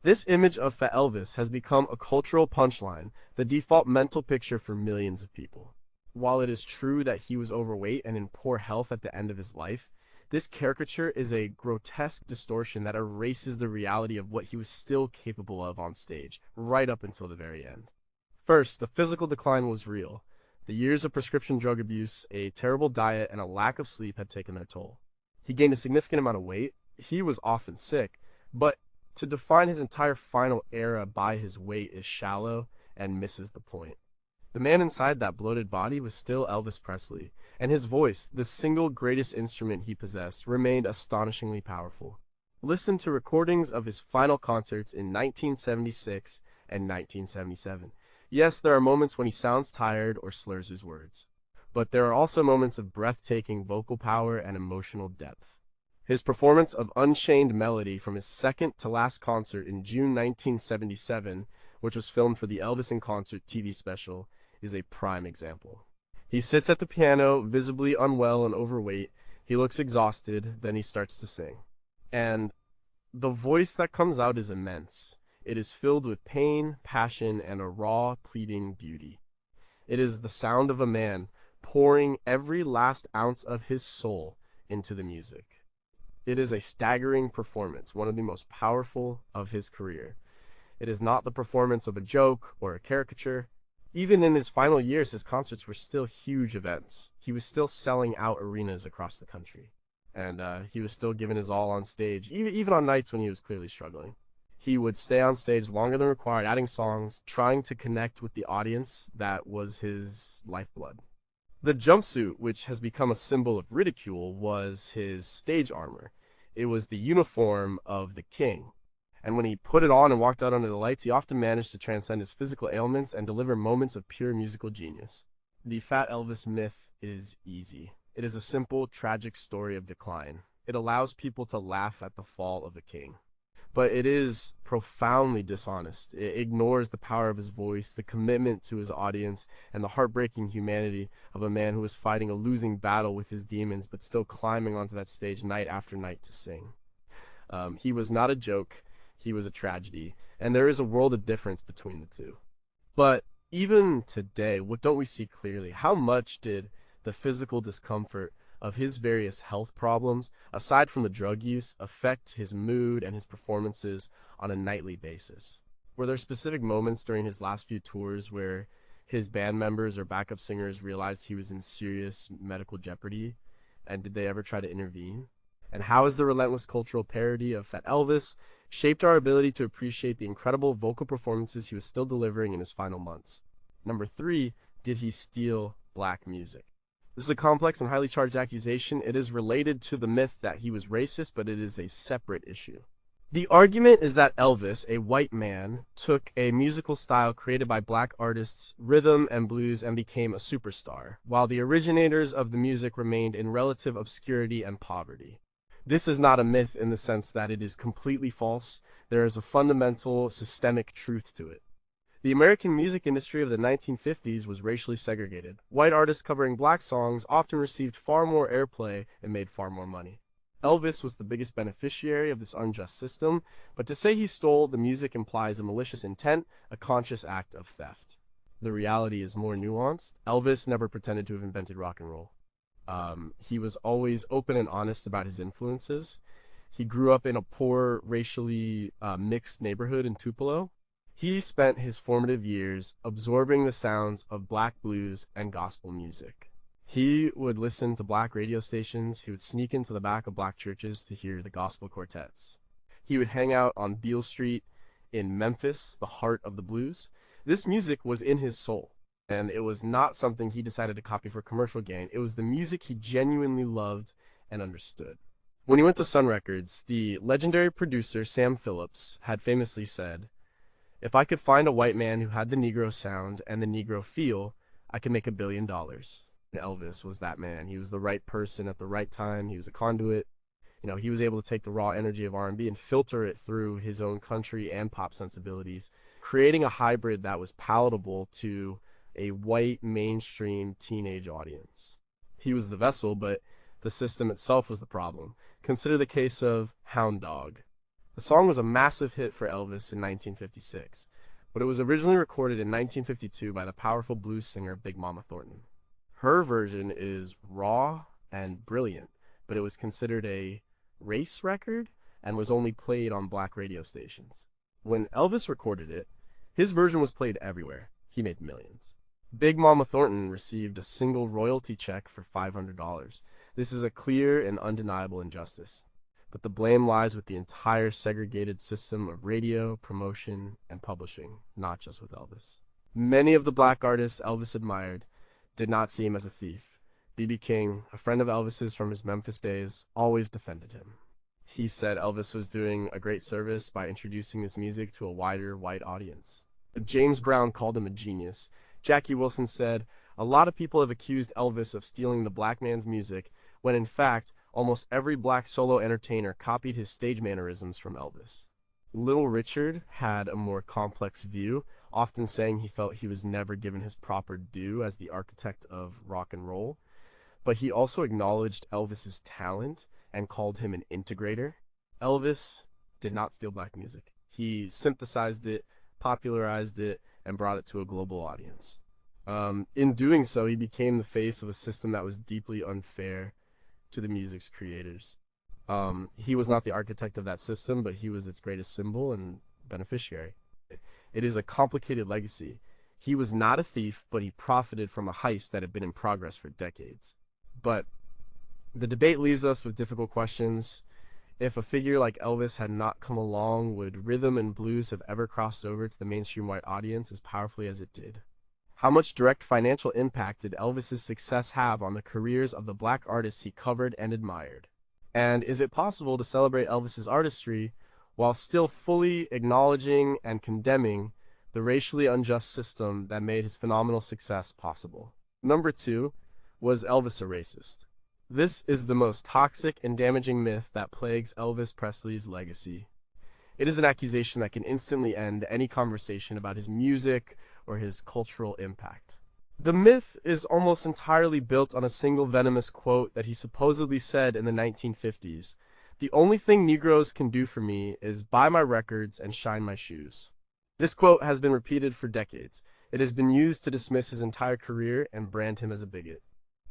Speaker 1: This image of Fat Elvis has become a cultural punchline, the default mental picture for millions of people. While it is true that he was overweight and in poor health at the end of his life, this caricature is a grotesque distortion that erases the reality of what he was still capable of on stage, right up until the very end. First, the physical decline was real. The years of prescription drug abuse, a terrible diet, and a lack of sleep had taken their toll. He gained a significant amount of weight. He was often sick, but to define his entire final era by his weight is shallow and misses the point. The man inside that bloated body was still Elvis Presley, and his voice, the single greatest instrument he possessed, remained astonishingly powerful. Listen to recordings of his final concerts in 1976 and 1977. Yes, there are moments when he sounds tired or slurs his words, but there are also moments of breathtaking vocal power and emotional depth. His performance of Unchained Melody from his second to last concert in June 1977, which was filmed for the Elvis in Concert TV special, is a prime example. He sits at the piano, visibly unwell and overweight. He looks exhausted, then he starts to sing. And the voice that comes out is immense. It is filled with pain, passion, and a raw, pleading beauty. It is the sound of a man pouring every last ounce of his soul into the music. It is a staggering performance, one of the most powerful of his career. It is not the performance of a joke or a caricature. Even in his final years, his concerts were still huge events. He was still selling out arenas across the country. And he was still giving his all on stage, even on nights when he was clearly struggling. He would stay on stage longer than required, adding songs, trying to connect with the audience that was his lifeblood. The jumpsuit, which has become a symbol of ridicule, was his stage armor. It was the uniform of the king. And when he put it on and walked out under the lights, he often managed to transcend his physical ailments and deliver moments of pure musical genius. The Fat Elvis myth is easy. It is a simple, tragic story of decline. It allows people to laugh at the fall of the king. But it is profoundly dishonest. It ignores the power of his voice, the commitment to his audience, and the heartbreaking humanity of a man who was fighting a losing battle with his demons, but still climbing onto that stage night after night to sing. He was not a joke. He was a tragedy. And there is a world of difference between the two. But even today, what don't we see clearly? How much did the physical discomfort of his various health problems, aside from the drug use, affect his mood and his performances on a nightly basis? Were there specific moments during his last few tours where his band members or backup singers realized he was in serious medical jeopardy? And did they ever try to intervene? And how has the relentless cultural parody of Fat Elvis shaped our ability to appreciate the incredible vocal performances he was still delivering in his final months? Number 3, did he steal black music? This is a complex and highly charged accusation. It is related to the myth that he was racist, but it is a separate issue. The argument is that Elvis, a white man, took a musical style created by black artists, rhythm and blues, and became a superstar, while the originators of the music remained in relative obscurity and poverty. This is not a myth in the sense that it is completely false. There is a fundamental systemic truth to it. The American music industry of the 1950s was racially segregated. White artists covering black songs often received far more airplay and made far more money. Elvis was the biggest beneficiary of this unjust system, but to say he stole the music implies a malicious intent, a conscious act of theft. The reality is more nuanced. Elvis never pretended to have invented rock and roll. He was always open and honest about his influences. He grew up in a poor, racially mixed neighborhood in Tupelo. He spent his formative years absorbing the sounds of black blues and gospel music. He would listen to black radio stations. He would sneak into the back of black churches to hear the gospel quartets. He would hang out on Beale Street in Memphis, the heart of the blues. This music was in his soul, and it was not something he decided to copy for commercial gain. It was the music he genuinely loved and understood. When he went to Sun Records, the legendary producer Sam Phillips had famously said, "If I could find a white man who had the Negro sound and the Negro feel, I could make $1 billion." And Elvis was that man. He was the right person at the right time. He was a conduit. He was able to take the raw energy of R&B and filter it through his own country and pop sensibilities, creating a hybrid that was palatable to a white mainstream teenage audience. He was the vessel, but the system itself was the problem. Consider the case of Hound Dog. The song was a massive hit for Elvis in 1956, but it was originally recorded in 1952 by the powerful blues singer Big Mama Thornton. Her version is raw and brilliant, but it was considered a race record and was only played on black radio stations. When Elvis recorded it, his version was played everywhere. He made millions. Big Mama Thornton received a single royalty check for $500. This is a clear and undeniable injustice. But the blame lies with the entire segregated system of radio, promotion, and publishing, not just with Elvis. Many of the black artists Elvis admired did not see him as a thief. B.B. King, a friend of Elvis's from his Memphis days, always defended him. He said Elvis was doing a great service by introducing his music to a wider white audience. James Brown called him a genius. Jackie Wilson said, "A lot of people have accused Elvis of stealing the black man's music, when in fact, almost every black solo entertainer copied his stage mannerisms from Elvis." Little Richard had a more complex view, often saying he felt he was never given his proper due as the architect of rock and roll. But he also acknowledged Elvis's talent and called him an integrator. Elvis did not steal black music. He synthesized it, popularized it, and brought it to a global audience. In doing so, he became the face of a system that was deeply unfair to the music's creators. He was not the architect of that system, but he was its greatest symbol and beneficiary. It is a complicated legacy. He was not a thief, but he profited from a heist that had been in progress for decades. But the debate leaves us with difficult questions. If a figure like Elvis had not come along, would rhythm and blues have ever crossed over to the mainstream white audience as powerfully as it did? How much direct financial impact did Elvis's success have on the careers of the black artists he covered and admired? And is it possible to celebrate Elvis's artistry while still fully acknowledging and condemning the racially unjust system that made his phenomenal success possible? Number 2, was Elvis a racist? This is the most toxic and damaging myth that plagues Elvis Presley's legacy. It is an accusation that can instantly end any conversation about his music or his cultural impact. The myth is almost entirely built on a single venomous quote that he supposedly said in the 1950s. "The only thing Negroes can do for me is buy my records and shine my shoes." This quote has been repeated for decades. It has been used to dismiss his entire career and brand him as a bigot.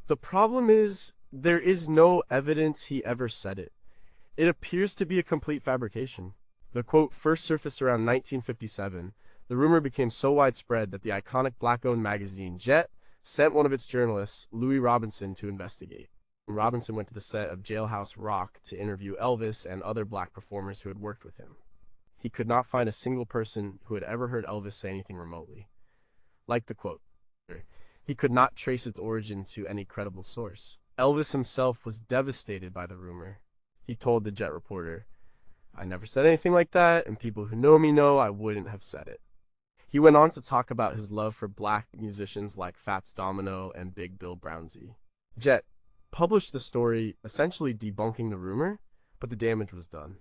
Speaker 1: The problem is, there is no evidence he ever said it. It appears to be a complete fabrication. The quote first surfaced around 1957. The rumor became so widespread that the iconic black-owned magazine Jet sent one of its journalists, Louis Robinson, to investigate. Robinson went to the set of Jailhouse Rock to interview Elvis and other black performers who had worked with him. He could not find a single person who had ever heard Elvis say anything remotely like the quote. He could not trace its origin to any credible source. Elvis himself was devastated by the rumor. He told the Jet reporter, "I never said anything like that, and people who know me know I wouldn't have said it." He went on to talk about his love for black musicians like Fats Domino and Big Bill Brownsie. Jet published the story, essentially debunking the rumor, but the damage was done.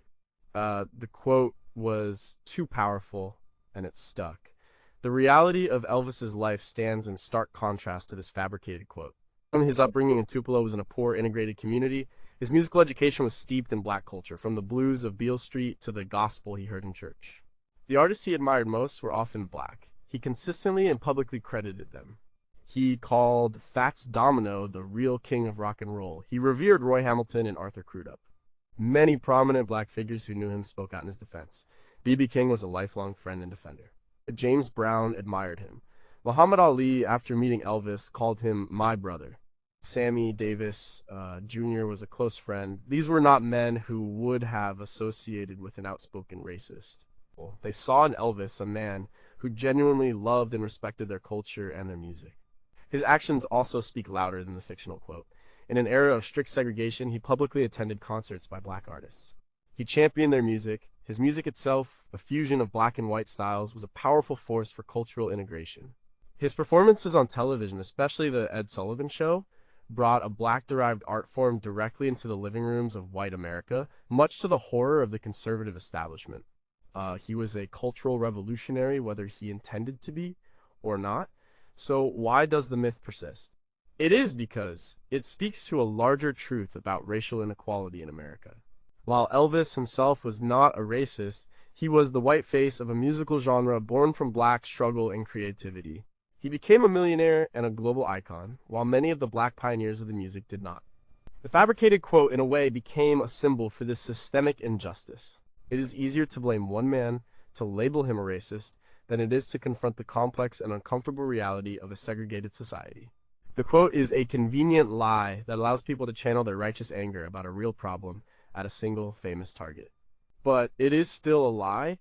Speaker 1: The quote was too powerful, and it stuck. The reality of Elvis's life stands in stark contrast to this fabricated quote. His upbringing in Tupelo was in a poor, integrated community. His musical education was steeped in black culture, from the blues of Beale Street to the gospel he heard in church. The artists he admired most were often black. He consistently and publicly credited them. He called Fats Domino the real king of rock and roll. He revered Roy Hamilton and Arthur Crudup. Many prominent black figures who knew him spoke out in his defense. B.B. King was a lifelong friend and defender. James Brown admired him. Muhammad Ali, after meeting Elvis, called him my brother. Sammy Davis Jr. was a close friend. These were not men who would have associated with an outspoken racist. They saw in Elvis a man who genuinely loved and respected their culture and their music. His actions also speak louder than the fictional quote. In an era of strict segregation, he publicly attended concerts by black artists. He championed their music. His music itself, a fusion of black and white styles, was a powerful force for cultural integration. His performances on television, especially the Ed Sullivan Show, brought a black-derived art form directly into the living rooms of white America, much to the horror of the conservative establishment. He was a cultural revolutionary, whether he intended to be or not. So why does the myth persist? It is because it speaks to a larger truth about racial inequality in America. While Elvis himself was not a racist, he was the white face of a musical genre born from black struggle and creativity. He became a millionaire and a global icon, while many of the black pioneers of the music did not. The fabricated quote, in a way, became a symbol for this systemic injustice. It is easier to blame one man, to label him a racist, than it is to confront the complex and uncomfortable reality of a segregated society. The quote is a convenient lie that allows people to channel their righteous anger about a real problem at a single famous target. But it is still a lie,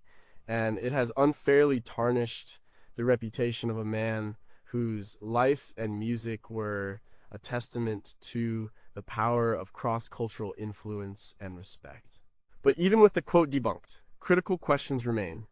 Speaker 1: and it has unfairly tarnished the reputation of a man whose life and music were a testament to the power of cross-cultural influence and respect. But even with the quote debunked, critical questions remain.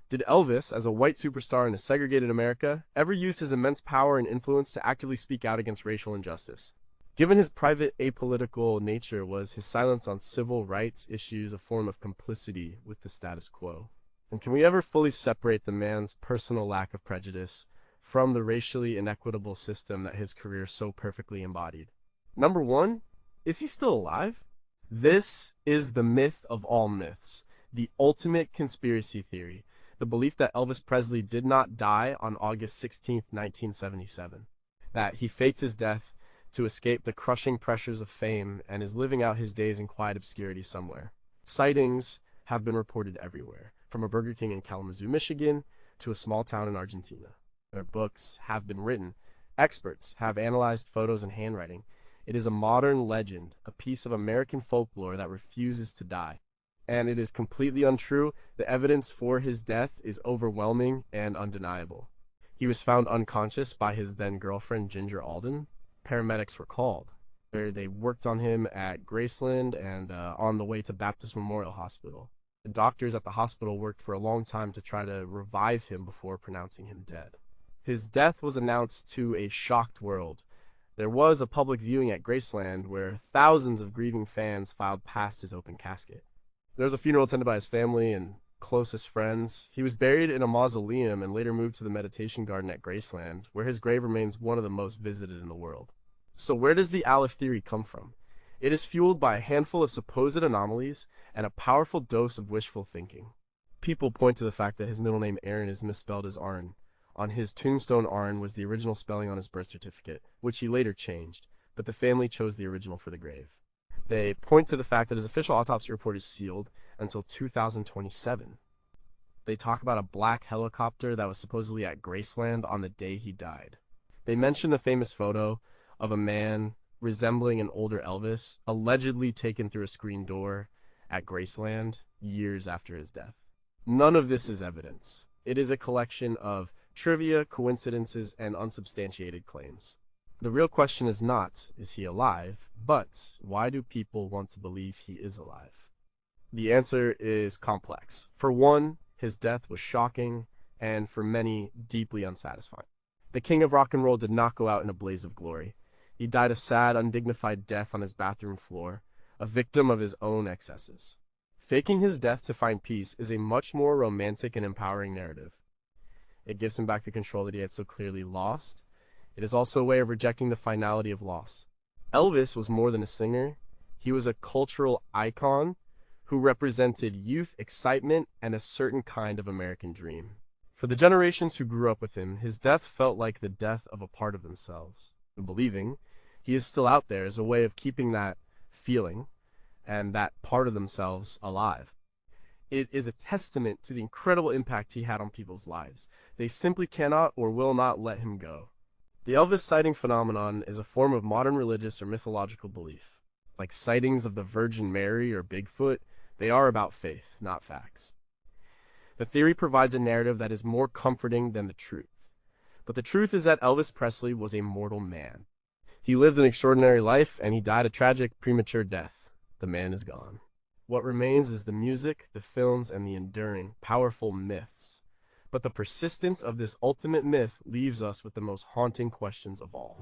Speaker 1: Did Elvis, as a white superstar in a segregated America, ever use his immense power and influence to actively speak out against racial injustice? Given his private apolitical nature, was his silence on civil rights issues a form of complicity with the status quo? And can we ever fully separate the man's personal lack of prejudice from the racially inequitable system that his career so perfectly embodied? Number one, is he still alive? This is the myth of all myths, the ultimate conspiracy theory, the belief that Elvis Presley did not die on August 16, 1977, that he faked his death to escape the crushing pressures of fame and is living out his days in quiet obscurity somewhere. Sightings have been reported everywhere, from a Burger King in Kalamazoo, Michigan, to a small town in Argentina. Their books have been written. Experts have analyzed photos and handwriting. It is a modern legend, a piece of American folklore that refuses to die. And it is completely untrue. The evidence for his death is overwhelming and undeniable. He was found unconscious by his then-girlfriend, Ginger Alden. Paramedics were called. They worked on him at Graceland and on the way to Baptist Memorial Hospital. The doctors at the hospital worked for a long time to try to revive him before pronouncing him dead. His death was announced to a shocked world. There was a public viewing at Graceland where thousands of grieving fans filed past his open casket. There was a funeral attended by his family and closest friends. He was buried in a mausoleum and later moved to the meditation garden at Graceland, where his grave remains one of the most visited in the world. So where does the Aleph theory come from? It is fueled by a handful of supposed anomalies and a powerful dose of wishful thinking. People point to the fact that his middle name Aaron is misspelled as Arn. On his tombstone, Arn was the original spelling on his birth certificate, which he later changed, but the family chose the original for the grave. They point to the fact that his official autopsy report is sealed until 2027. They talk about a black helicopter that was supposedly at Graceland on the day he died. They mention the famous photo of a man resembling an older Elvis, allegedly taken through a screen door at Graceland years after his death. None of this is evidence. It is a collection of trivia, coincidences, and unsubstantiated claims. The real question is not, is he alive, but why do people want to believe he is alive? The answer is complex. For one, his death was shocking, and for many, deeply unsatisfying. The king of rock and roll did not go out in a blaze of glory. He died a sad, undignified death on his bathroom floor, a victim of his own excesses. Faking his death to find peace is a much more romantic and empowering narrative. It gives him back the control that he had so clearly lost. It is also a way of rejecting the finality of loss. Elvis was more than a singer. He was a cultural icon who represented youth, excitement, and a certain kind of American dream. For the generations who grew up with him, his death felt like the death of a part of themselves. Believing he is still out there is a way of keeping that feeling and that part of themselves alive. It is a testament to the incredible impact he had on people's lives. They simply cannot or will not let him go. The Elvis sighting phenomenon is a form of modern religious or mythological belief. Like sightings of the Virgin Mary or Bigfoot, they are about faith, not facts. The theory provides a narrative that is more comforting than the truth. But the truth is that Elvis Presley was a mortal man. He lived an extraordinary life, and he died a tragic, premature death. The man is gone. What remains is the music, the films, and the enduring, powerful myths. But the persistence of this ultimate myth leaves us with the most haunting questions of all.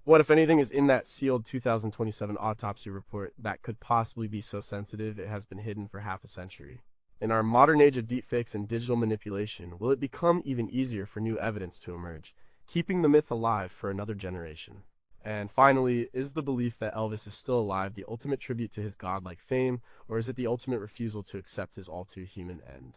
Speaker 1: What, if anything, is in that sealed 2027 autopsy report that could possibly be so sensitive it has been hidden for half a century? In our modern age of deepfakes and digital manipulation, will it become even easier for new evidence to emerge, keeping the myth alive for another generation? And finally, is the belief that Elvis is still alive the ultimate tribute to his godlike fame, or is it the ultimate refusal to accept his all-too-human end?